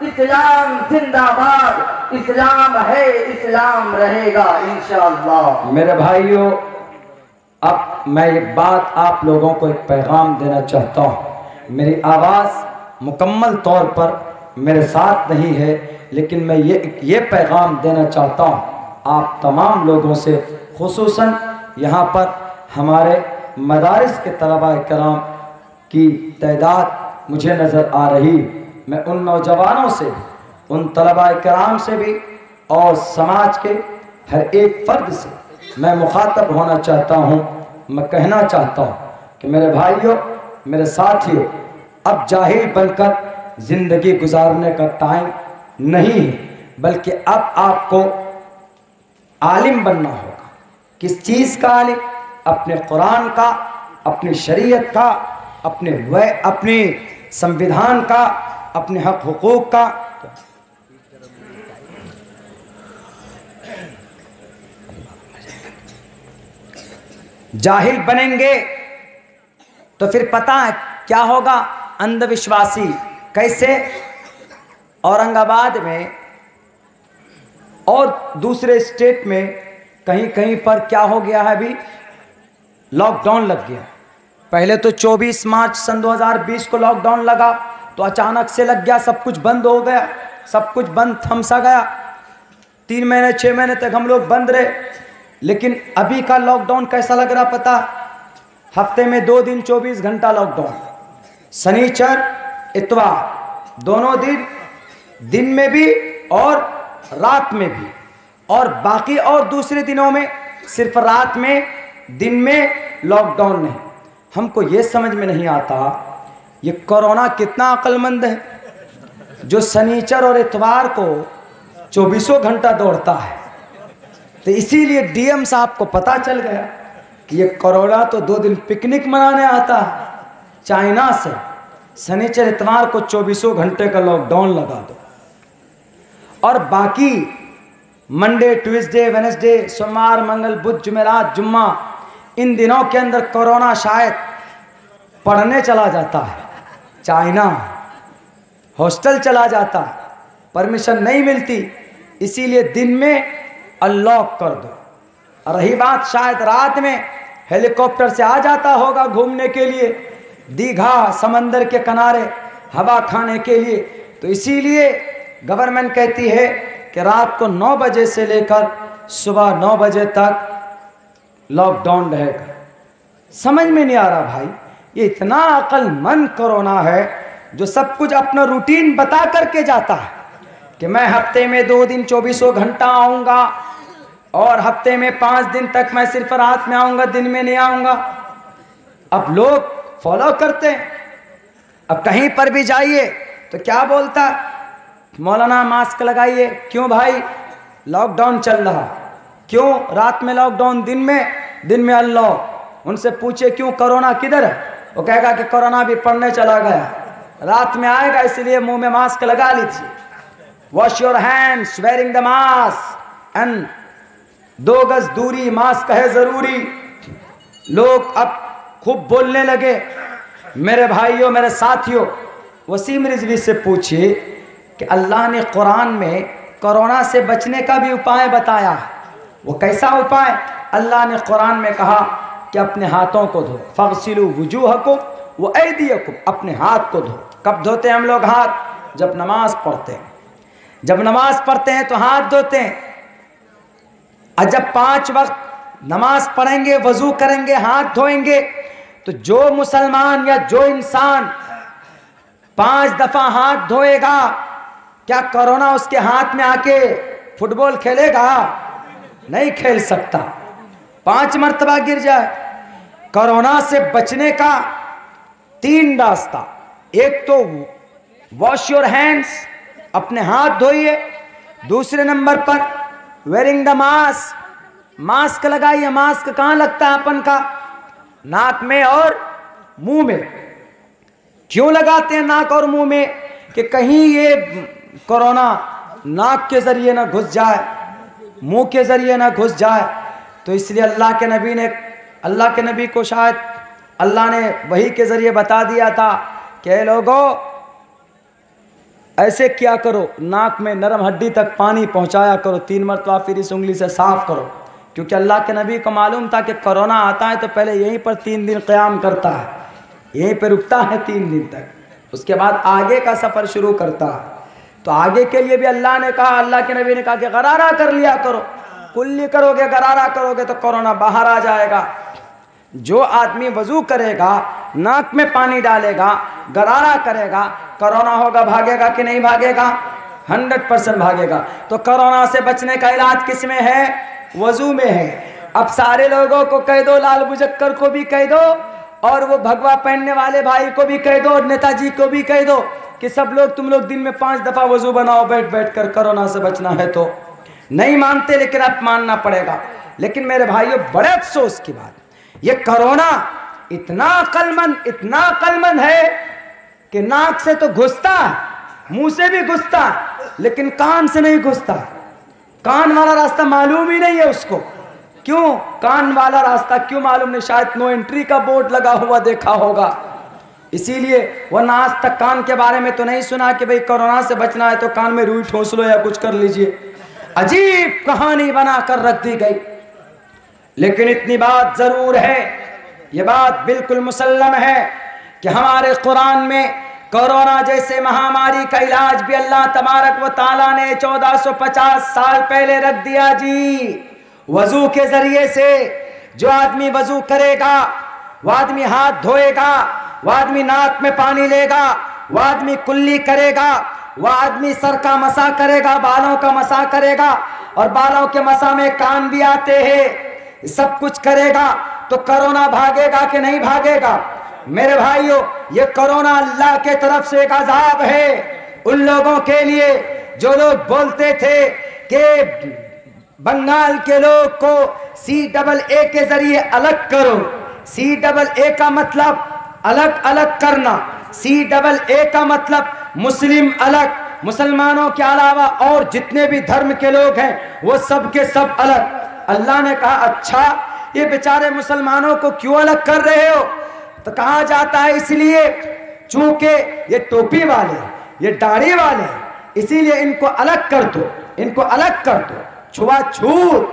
[SPEAKER 2] इस्लाम जिंदाबाद, इस्लाम है, इस्लाम रहेगा इंशाअल्लाह।
[SPEAKER 1] मेरे भाइयों, अब मैं एक बात आप लोगों को एक पैगाम देना चाहता हूँ। मेरी आवाज़ मुकम्मल तौर पर मेरे साथ नहीं है, लेकिन मैं ये पैगाम देना चाहता हूँ आप तमाम लोगों से, खुसूसन यहाँ पर हमारे मदारिस के तलबा कराम की तादाद मुझे नज़र आ रही। मैं उन नौजवानों से, उन तलबा कराम से भी और समाज के हर एक फ़र्द से मैं मुखातब होना चाहता हूँ। मैं कहना चाहता हूँ कि मेरे भाइयों, मेरे साथियों, अब जाहिल बनकर ज़िंदगी गुजारने का टाइम नहीं है, बल्कि अब आपको आलिम बनना होगा। किस चीज़ का आलिम? अपने कुरान का, अपनी शरीयत का, अपने संविधान का, अपने हक हुकूक का। जाहिल बनेंगे तो फिर पता है क्या होगा? अंधविश्वासी। कैसे? औरंगाबाद में और दूसरे स्टेट में कहीं कहीं पर क्या हो गया है, अभी लॉकडाउन लग गया। पहले तो 24 मार्च सन 2020 को लॉकडाउन लगा, तो अचानक से लग गया, सब कुछ बंद हो गया, सब कुछ बंद थमसा गया। 3 महीने 6 महीने तक हम लोग बंद रहे। लेकिन अभी का लॉकडाउन कैसा लग रहा पता? हफ्ते में 2 दिन 24 घंटा लॉकडाउन, शनिचर इतवार, दोनों दिन में भी और रात में भी, और बाकी और दूसरे दिनों में सिर्फ रात में, दिन में लॉकडाउन नहीं। हमको ये समझ में नहीं आता ये कोरोना कितना अक्लमंद है, जो शनिचर और इतवार को 24 घंटा दौड़ता है। तो इसीलिए डीएम साहब को पता चल गया कि ये कोरोना तो 2 दिन पिकनिक मनाने आता है चाइना से, शनिचर इतवार को 24 घंटे का लॉकडाउन लगा दो, और बाकी मंडे, ट्यूसडे, वेडनेसडे, सोमवार, मंगल, बुध, जुमेरात, जुम्मा, इन दिनों के अंदर कोरोना शायद पढ़ने चला जाता है चाइना, हॉस्टल चला जाता है, परमिशन नहीं मिलती, इसीलिए दिन में अनलॉक कर दो। और रही बात शायद रात में, हेलीकॉप्टर से आ जाता होगा घूमने के लिए दीघा, समंदर के किनारे हवा खाने के लिए, तो इसीलिए गवर्नमेंट कहती है कि रात को 9 बजे से लेकर सुबह 9 बजे तक लॉकडाउन रहेगा। समझ में नहीं आ रहा भाई, ये इतना अक्लमंद कोरोना है जो सब कुछ अपना रूटीन बता करके जाता है कि मैं हफ्ते में 2 दिन 24 घंटा आऊँगा, और हफ्ते में 5 दिन तक मैं सिर्फ रात में आऊँगा, दिन में नहीं आऊँगा। अब लोग फॉलो करते हैं। अब कहीं पर भी जाइए तो क्या बोलता? मौलाना मास्क लगाइए। क्यों भाई? लॉकडाउन चल रहा। क्यों रात में लॉकडाउन, दिन में अनलॉक? उनसे पूछे क्यों, कोरोना किधर है? वो कहेगा कि कोरोना भी पढ़ने चला गया, रात में आएगा, इसलिए मुंह में मास्क लगा लीजिए। Wash your hands, wearing the mask, and 2 गज दूरी, मास्क है जरूरी। लोग अब खूब बोलने लगे। मेरे भाइयों, मेरे साथियों, वसीम रिजवी से पूछिए कि अल्लाह ने कुरान में कोरोना से बचने का भी उपाय बताया। वो कैसा उपाय? अल्लाह ने कुरान में कहा कि अपने हाथों को धो, फगसिलू वुजूहकुम व ऐदियकुम, अपने हाथ को धो। कब धोते हैं हम लोग हाथ? जब नमाज पढ़ते हैं। जब नमाज पढ़ते हैं तो हाथ धोते हैं, और जब 5 वक्त नमाज पढ़ेंगे, वजू करेंगे, हाथ धोएंगे, तो जो मुसलमान या जो इंसान 5 दफा हाथ धोएगा क्या कोरोना उसके हाथ में आके फुटबॉल खेलेगा? नहीं खेल सकता। 5 मर्तबा गिर जाए। कोरोना से बचने का 3 रास्ता। एक तो वॉश योर हैंड्स, अपने हाथ धोइए। दूसरे नंबर पर वेयरिंग द मास्क, मास्क लगाइए। मास्क कहाँ लगता है अपन का? नाक में और मुंह में। क्यों लगाते हैं नाक और मुंह में? कि कहीं ये कोरोना नाक के जरिए ना घुस जाए, मुंह के जरिए ना घुस जाए। तो इसलिए अल्लाह के नबी को शायद अल्लाह ने वही के जरिए बता दिया था कि लोगों ऐसे क्या करो, नाक में नरम हड्डी तक पानी पहुंचाया करो, 3 मरतबा फिर इस उंगली से साफ करो। क्योंकि अल्लाह के नबी को मालूम था कि कोरोना आता है तो पहले यहीं पर 3 दिन क़याम करता है, यहीं पर रुकता है 3 दिन तक, उसके बाद आगे का सफ़र शुरू करता है। तो आगे के लिए भी अल्लाह ने कहा, अल्लाह के नबी ने कहा कि गरारा कर लिया करो। कुल्ली करोगे, गरारा करोगे तो कोरोना बाहर आ जाएगा। जो आदमी वजू करेगा, नाक में पानी डालेगा, गरारा करेगा, कोरोना होगा, भागेगा कि नहीं भागेगा? 100% भागेगा। तो कोरोना से बचने का इलाज किस में है? वजू में है। अब सारे लोगों को कह दो, लाल बुजक्कर को भी कह दो, और वो भगवा पहनने वाले भाई को भी कह दो, और नेताजी को भी कह दो कि सब लोग तुम लोग दिन में 5 दफा वजू बनाओ बैठ बैठ कर, कोरोना से बचना है। तो नहीं मानते, लेकिन अब मानना पड़ेगा। लेकिन मेरे भाइयों, बड़े अफसोस की बात, ये कोरोना इतना अक्लमंद है कि नाक से तो घुसता है, मुंह से भी घुसता है, लेकिन कान से नहीं घुसता। कान वाला रास्ता मालूम ही नहीं है उसको। क्यों कान वाला रास्ता क्यों मालूम नहीं? शायद नो एंट्री का बोर्ड लगा हुआ देखा होगा, इसीलिए। वरना आज तक कान के बारे में तो नहीं सुना कि भाई कोरोना से बचना है तो कान में रुई ठोस लो या कुछ कर लीजिए। अजीब कहानी बनाकर रख दी गई। लेकिन इतनी बात जरूर है, ये बात बिल्कुल मुसल्लम है कि हमारे कुरान में कोरोना जैसे महामारी का इलाज भी अल्लाह तबारक व तआला ने 1450 साल पहले रख दिया जी। वजू के जरिए से जो आदमी वजू करेगा, वह आदमी हाथ धोएगा, वह आदमी नाक में पानी लेगा, वह आदमी कुल्ली करेगा, वह आदमी सर का मसा करेगा, बालों का मसा करेगा, और बालों के मसा में कान भी आते हैं, सब कुछ करेगा तो कोरोना भागेगा कि नहीं भागेगा? मेरे भाइयों, ये कोरोना अल्लाह के तरफ से एक अजाब है उन लोगों के लिए जो लोग बोलते थे कि बंगाल के लोग को CAA के जरिए अलग करो। CAA का मतलब अलग अलग करना, CAA का मतलब मुस्लिम अलग, मुसलमानों के अलावा और जितने भी धर्म के लोग हैं वो सब के सब अलग। अल्लाह ने कहा, अच्छा ये बेचारे मुसलमानों को क्यों अलग कर रहे हो? तो कहा जाता है इसलिए चूंकि ये टोपी वाले, ये दाढ़ी वाले, इसीलिए इनको अलग कर दो, इनको अलग कर दो। छुआछूत,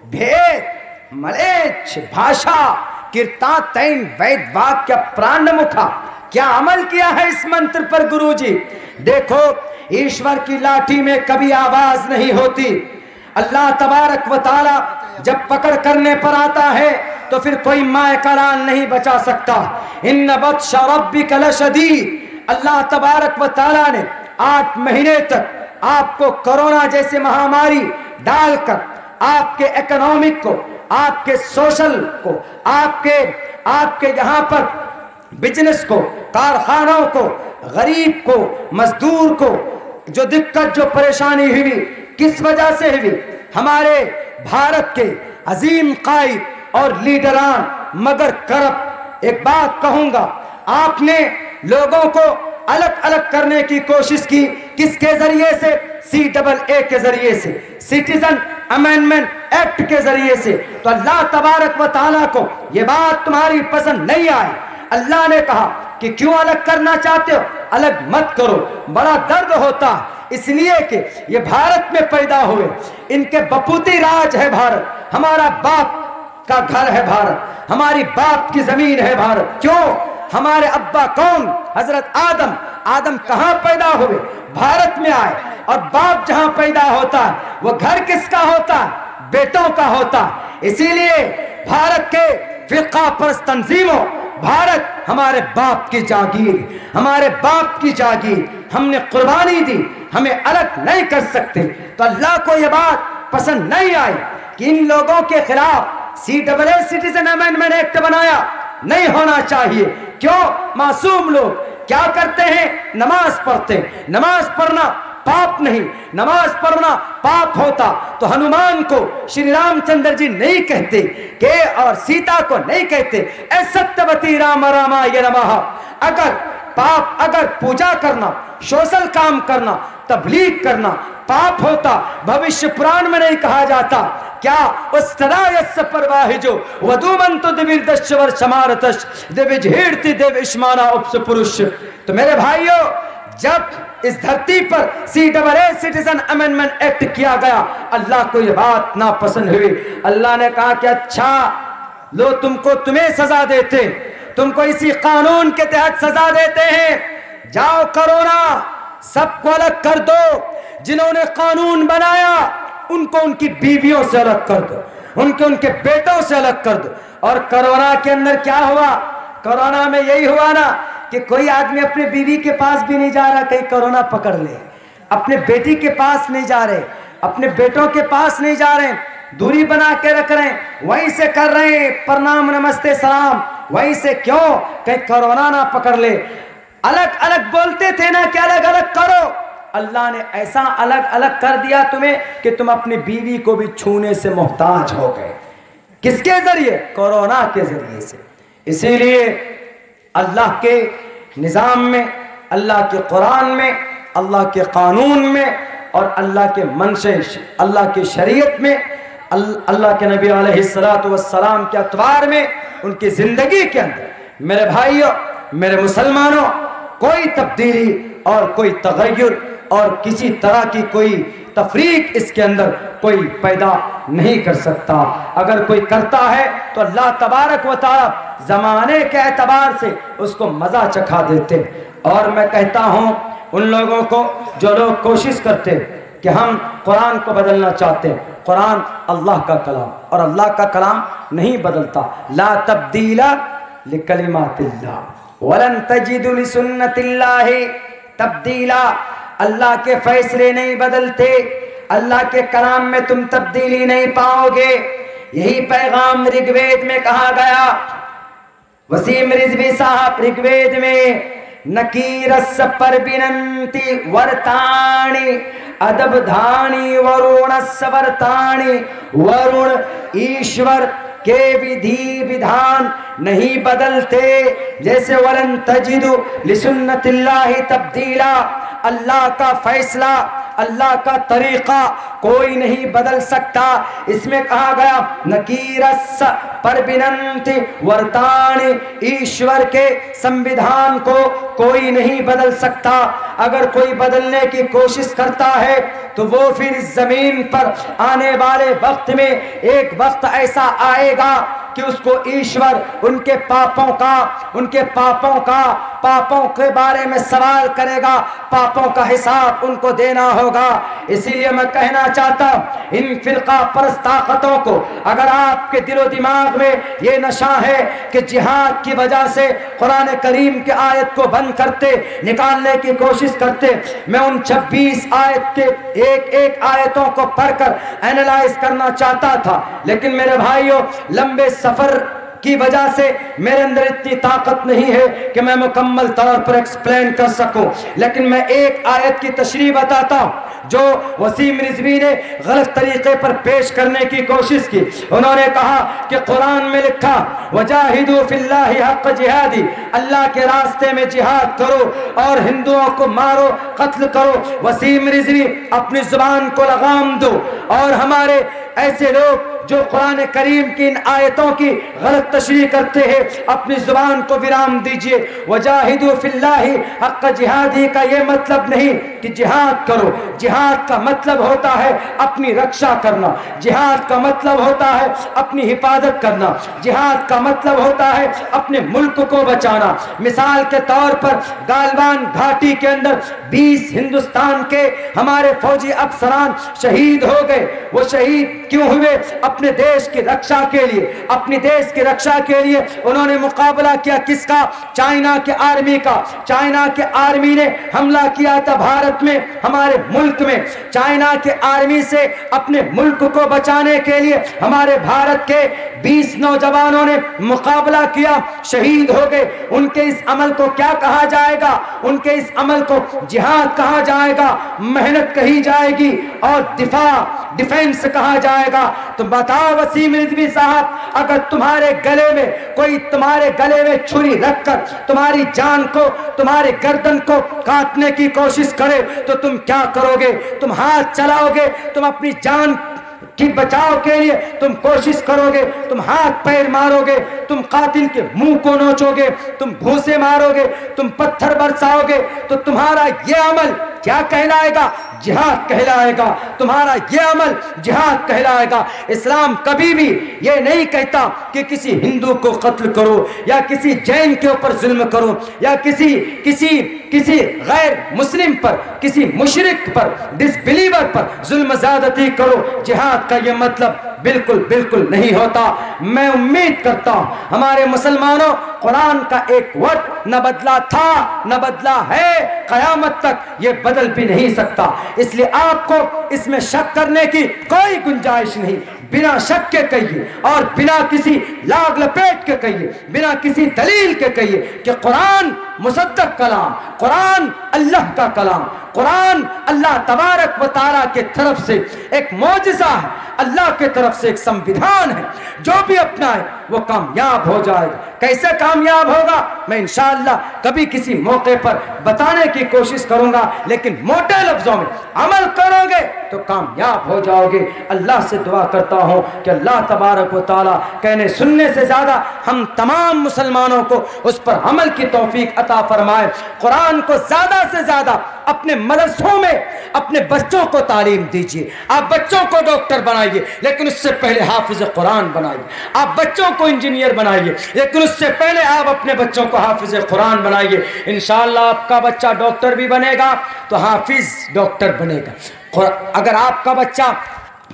[SPEAKER 1] भेद, मलेच्छ भाषा, कीर्ता तैन वैद वाक्य प्राण मुखा, क्या अमल किया है इस मंत्र पर गुरुजी? देखो, ईश्वर की लाठी में कभी आवाज नहीं होती। अल्लाह तबारक व तआला जब पकड़ करने पर आता है तो फिर कोई माए करान नहीं बचा सकता। इन्न बत्शा रब्बिका लशदीद। अल्लाह तबारक व तआला ने 8 महीने तक आपको कोरोना जैसे महामारी डालकर आपके इकोनॉमिक को, आपके सोशल को, आपके यहाँ पर बिजनेस को, कारखानों को, गरीब को, मजदूर को जो दिक्कत, जो परेशानी हुई, किस वजह से हुई? हमारे भारत के अजीम कायद और लीडरान मगर करप्ट। एक बात कहूंगा, आपने लोगों को अलग अलग करने की कोशिश की, किसके जरिए से? CAA के जरिए से, सिटीजन अमेंडमेंट एक्ट के जरिए से। तो अल्लाह तबारक व तआला को ये बात तुम्हारी पसंद नहीं आई। अल्लाह ने कहा कि क्यों अलग करना चाहते हो? अलग मत करो। बड़ा दर्द होता इसलिए कि ये भारत में पैदा हुए, इनके बपूती राज है भारत, हमारा बाप का घर है भारत, हमारी बाप की जमीन है भारत। क्यों? हमारे अब्बा कौन? हजरत आदम। आदम कहाँ पैदा हुए? भारत में आए। और बाप जहां पैदा होता है वो घर किसका होता है? बेटों का होता है। इसीलिए भारत के फिरका परस्त तंजीमों, भारत हमारे बाप की जागीर, हमारे बाप की जागीर, हमने कुर्बानी दी, हमें अलग नहीं कर सकते। तो अल्लाह को यह बात पसंद नहीं आई कि इन लोगों के खिलाफ CAA सिटीजन अमेंडमेंट एक्ट बनाया, नहीं होना चाहिए। क्यों? मासूम लोग क्या करते हैं? नमाज पढ़ते। नमाज पढ़ना पाप नहीं, नमाज पढ़ना पाप होता तो हनुमान को श्री रामचंद्र जी नहीं कहते के और सीता को नहीं कहते ए सत्यवती राम रामाय नमः। अगर पाप, अगर पूजा करना, सोशल काम करना, तबलीग करना पाप होता, भविष्य पुराण में नहीं कहा जाता क्या? उस सदायस्य परवाहिजो वधुमंतो दिविर्दश्वर समारतश दिविजहीर्ति देविष्माना उपस पुरुष। तो मेरे भाइयों, जब इस धरती पर CAA सिटीजन अमेंडमेंट एक्ट किया गया, अल्लाह को यह बात ना पसंद हुई। अल्लाह ने कहा कि अच्छा लो, तुम्हें सजा देते, तुमको इसी कानून के तहत सजा देते हैं। जाओ कोरोना सबको अलग कर दो। जिन्होंने कानून बनाया उनको उनकी बीवियों से अलग कर दो, उनके बेटों से अलग कर दो। और कोरोना के अंदर क्या हुआ? कोरोना में यही हुआ ना कि कोई आदमी अपने बीवी के पास भी नहीं जा रहा, कहीं कोरोना पकड़ ले। अपने बेटी के पास नहीं जा रहे, अपने बेटों के पास नहीं जा रहे, दूरी बना के रख रहे हैं, वहीं से कर रहे हैं प्रणाम नमस्ते सलाम, वहीं से। क्यों? कहीं कोरोना ना पकड़ ले। अलग अलग बोलते थे ना कि अलग अलग करो, अल्लाह ने ऐसा अलग अलग कर दिया तुम्हें कि तुम अपनी बीवी को भी छूने से मोहताज हो गए। किसके जरिए? कोरोना के जरिए से। इसीलिए अल्लाह के निज़ाम में, अल्लाह के कुरान में, अल्लाह के कानून में और अल्लाह के मनशे, अल्लाह के शरीयत में, अल्लाह के नबी अलैहिस्सलातु वस्सलाम के अतवार में, उनकी ज़िंदगी के अंदर मेरे भाइयों, मेरे मुसलमानों, कोई तब्दीली और कोई तगय्युर और किसी तरह की कोई तफरीक इसके अंदर कोई पैदा नहीं कर सकता। अगर कोई करता है तो अल्लाह तबारक व तआला ज़माने के एतबार से उसको मज़ा चखा देते। और मैं कहता हूँ उन लोगों को जो लोग कोशिश करते कि हम कुरान को बदलना चाहते हैं, कुरान अल्लाह का कलाम और अल्लाह का कलाम नहीं बदलता। ला तब्दीला लिकलिमातिल्लाह वलन तजिदु लिसुन्नतिल्लाहि तब्दीला। अल्लाह के फैसले नहीं बदलते, अल्लाह के कलाम में तुम तब्दीली नहीं पाओगे। यही पैगाम ऋग्वेद में कहा गया। वसीम रिजवी साहब ऋग्वेद में नकीरस पर बिनंती वर्ताणी अदब धानी वरुणस वर्ताणी। वरुण ईश्वर के विधि विधान नहीं बदलते। जैसे वलन तजिदु लिसुन्नतिल्लाहि तब्दीला, अल्लाह का फैसला, अल्लाह का तरीका कोई नहीं बदल सकता। इसमें कहा गया नकीरस पर बिनंती वर्ताणी, ईश्वर के संविधान को कोई नहीं बदल सकता। अगर कोई बदलने की कोशिश करता है तो वो फिर इस जमीन पर आने वाले वक्त में एक वक्त ऐसा आएगा कि उसको ईश्वर उनके पापों के बारे में सवाल करेगा, पापों का हिसाब उनको देना होगा। इसीलिए मैं कहना चाहता हूं इन फिरका परस्त ताकतों को, अगर आपके दिलो दिमाग में ये नशा है कि जिहाद की वजह से कुरान करीम के आयत को बंद करते, निकालने की कोशिश करते, मैं उन 26 आयत के एक एक आयतों को पढ़कर एनालाइज करना चाहता था, लेकिन मेरे भाइयों लंबे सफर की वजह से मेरे अंदर इतनी ताकत नहीं है कि मैं मुकम्मल तौर पर एक्सप्लेन कर सकूं। लेकिन मैं एक आयत की तशरीह बताता हूं जो वसीम रिजवी ने गलत तरीके पर पेश करने की कोशिश की। उन्होंने कहा कि कुरान में लिखा वजाहिदू फिल्लाहि हक़्क़ जिहादी, अल्लाह के रास्ते में जिहाद करो और हिंदुओं को मारो, कत्ल करो। वसीम रिजवी अपनी जुबान को लगाम दो और हमारे ऐसे लोग जो कुरान करीम की इन आयतों की गलत तशरीह करते हैं अपनी जुबान को विराम दीजिए। वजाहिदू फिल्लाहि हक़्क़ जिहादी का ये मतलब नहीं कि जिहाद करो, जिहाद का मतलब होता है अपनी रक्षा करना, जिहाद का मतलब होता है अपनी हिफाजत करना, जिहाद का मतलब होता है अपने मुल्क को बचाना। मिसाल के तौर पर गालवान घाटी के अंदर 20 हिंदुस्तान के हमारे फौजी अफसरान शहीद हो गए। वो शहीद क्यों हुए? अपने देश की रक्षा के लिए, अपने देश की रक्षा के लिए उन्होंने मुकाबला किया। किसका? चाइना के आर्मी का। चाइना के आर्मी ने हमला किया था भारत में, हमारे मुल्क में। चाइना के आर्मी से अपने मुल्क को बचाने के लिए हमारे भारत के 20 नौजवानों ने मुकाबला किया, शहीद हो गए। उनके इस अमल को क्या कहा जाएगा? उनके इस अमल को जिहाद कहा जाएगा, मेहनत कही जाएगी और डिफेंस कहा जाएगा। तो बताओ वसीम रिजवी साहब, अगर तुम्हारे गले में छुरी रखकर तुम्हारी जान को, तुम्हारे गर्दन को काटने की कोशिश करे तो तुम क्या करोगे? तुम हाथ चलाओगे, तुम अपनी जान कि बचाव के लिए तुम कोशिश करोगे, तुम हाथ पैर मारोगे, तुम कातिल के मुंह को नोचोगे, तुम घूंसे मारोगे, तुम पत्थर बरसाओगे, तो तुम्हारा यह अमल क्या कहलाएगा? जिहाद कहलाएगा। तुम्हारा यह अमल जिहाद कहलाएगा। इस्लाम कभी भी यह नहीं कहता कि किसी हिंदू को कत्ल करो या किसी जैन के ऊपर जुल्म करो या किसी गैर मुस्लिम पर, किसी मुशरिक पर, डिसबिलीवर पर जुल्म ज़्यादती करो। जिहाद का यह मतलब बिल्कुल नहीं होता। मैं उम्मीद करता हूं हमारे मुसलमानों, कुरान का एक वर्ड न बदला था, न बदला है, कयामत तक ये बदल भी नहीं सकता। इसलिए आपको इसमें शक करने की कोई गुंजाइश नहीं। बिना शक के कहिए और बिना किसी लाग लपेट के कहिए, बिना किसी दलील के कहिए कि कुरान मुसद्दक कलाम, कुरान अल्लाह का कलाम, कुरान अल्लाह तबारक व तआला के तरफ से एक मौजिज़ा है, अल्लाह के तरफ से एक संविधान है। जो भी अपनाए वो कामयाब हो जाएगा। कैसे कामयाब होगा मैं इंशाअल्लाह कभी किसी मौके पर बताने की कोशिश करूंगा, लेकिन मोटे लफ्जों में अमल करोगे तो कामयाब हो जाओगे। अल्लाह से दुआ करता हूं कि अल्लाह तबारक व तआला कहने सुनने से ज्यादा हम तमाम मुसलमानों को उस पर अमल की तौफीक अता फरमाए। कुरान को ज्यादा से ज्यादा अपने मदरसों में अपने बच्चों को तालीम दीजिए। आप बच्चों को डॉक्टर बनाइए, लेकिन उससे पहले हाफिज कुरान बनाइए। आप बच्चों को इंजीनियर बनाइए, लेकिन उससे पहले आप अपने बच्चों को हाफिज कुरान बनाइए। इंशाअल्लाह आपका बच्चा डॉक्टर भी बनेगा तो हाफिज डॉक्टर बनेगा। अगर आपका बच्चा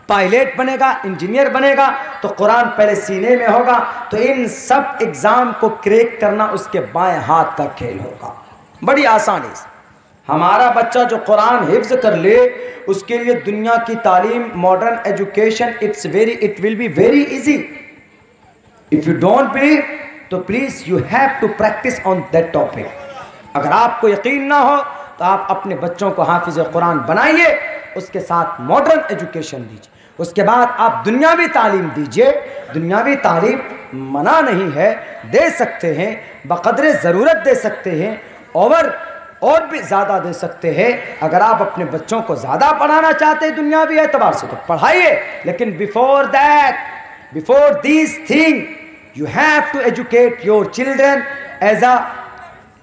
[SPEAKER 1] पायलट बनेगा, इंजीनियर बनेगा, तो कुरान पहले सीने में होगा। तो इन सब एग्जाम को क्रैक करना उसके बाएं हाथ का खेल होगा, बड़ी आसानी से। हमारा बच्चा जो कुरान हिफ्ज कर ले, उसके लिए दुनिया की तालीम, modern education, it will be very easy. If you don't believe तो please you have to practice on that topic. अगर आपको यकीन ना हो तो आप अपने बच्चों को हाफिज कुरान बनाइए, उसके साथ मॉडर्न एजुकेशन दीजिए, उसके बाद आप दुनियावी तालीम दीजिए। दुनियावी तालीम मना नहीं है, दे सकते हैं, बक़द्रे ज़रूरत दे सकते हैं, और भी ज़्यादा दे सकते हैं। अगर आप अपने बच्चों को ज़्यादा पढ़ाना चाहते हैं दुनियावी एतबार से तो पढ़ाइए, लेकिन before these thing you have to educate your children as a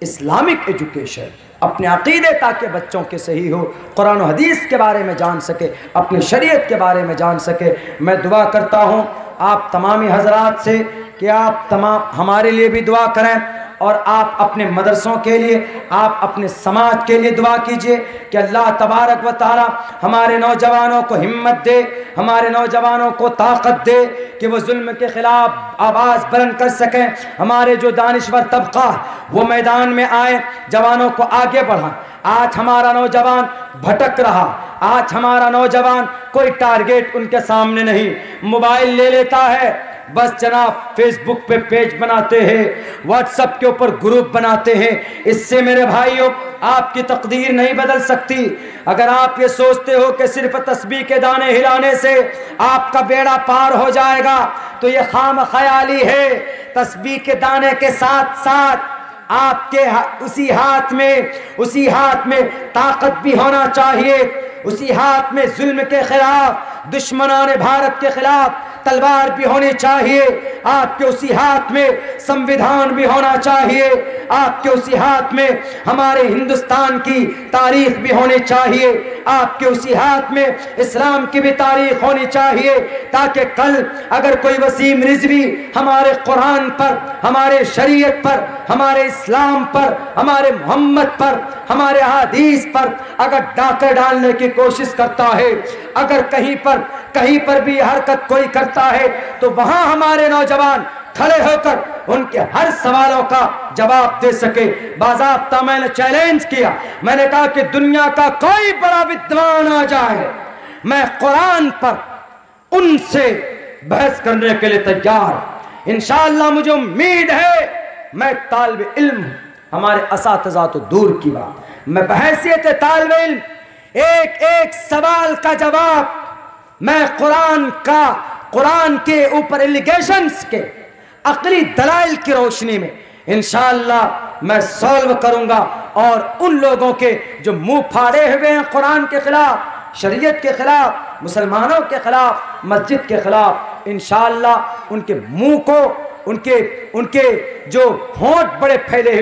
[SPEAKER 1] Islamic education. अपने अक़ीदे ताकि बच्चों के सही हो, कुरान और हदीस के बारे में जान सके, अपनी शरीयत के बारे में जान सके। मैं दुआ करता हूँ आप तमामी हजरात से कि आप तमाम हमारे लिए भी दुआ करें और आप अपने मदरसों के लिए, आप अपने समाज के लिए दुआ कीजिए कि अल्लाह तबारक व तआला हमारे नौजवानों को हिम्मत दे, हमारे नौजवानों को ताकत दे कि वो जुल्म के ख़िलाफ़ आवाज़ बुलंद कर सकें। हमारे जो दानिश्वर तबका वो मैदान में आए, जवानों को आगे बढ़ाएं। आज हमारा नौजवान भटक रहा, आज हमारा नौजवान कोई टारगेट उनके सामने नहीं, मोबाइल ले लेता है, बस जनाब फेसबुक पे पेज बनाते हैं, व्हाट्सएप के ऊपर ग्रुप बनाते हैं। इससे मेरे भाइयों आपकी तकदीर नहीं बदल सकती। अगर आप ये सोचते हो कि सिर्फ तस्बीह के दाने हिलाने से आपका बेड़ा पार हो जाएगा तो ये खाम ख्याली है। तस्बीह के दाने के साथ साथ आपके उसी हाथ में ताकत भी होना चाहिए, उसी हाथ में जुल्म के खिलाफ, दुश्मनाने भारत के खिलाफ तलवार भी होनी चाहिए। आपके उसी हाथ में संविधान भी होना चाहिए, आपके उसी हाथ में हमारे हिंदुस्तान की तारीख भी होनी चाहिए, आपके उसी हाथ में इस्लाम की भी तारीख होनी चाहिए, ताकि कल अगर कोई वसीम रिजवी हमारे कुरान पर, हमारे शरीयत पर, हमारे इस्लाम पर, हमारे मोहम्मद पर, हमारे हदीस पर अगर डाका डालने की कोशिश करता है, अगर कहीं पर भी हरकत कोई करता है, तो वहां हमारे नौजवान खड़े होकर उनके हर सवालों का जवाब दे सके। बाज़ाब्ता मैंने चैलेंज किया, मैंने कहा कि दुनिया का कोई बड़ा विद्वान आ जाए, मैं कुरान पर उनसे बहस करने के लिए तैयार। इंशाअल्लाह मुझे उम्मीद है, मैं तालिब इल्म, हमारे असातिज़ा तो दूर की बात, मैं बहैसियत तालिब इल्म एक एक सवाल का जवाब मैं कुरान के ऊपर एलिगेशंस के अक़ली दलाइल की रोशनी में इंशाअल्लाह मैं सॉल्व करूंगा। और उन लोगों के जो मुंह फाड़े हुए हैं कुरान के खिलाफ, शरीयत के खिलाफ, मुसलमानों के खिलाफ, मस्जिद के खिलाफ, इंशाअल्लाह उनके मुंह को, उनके जो होंठ बड़े फैले हुए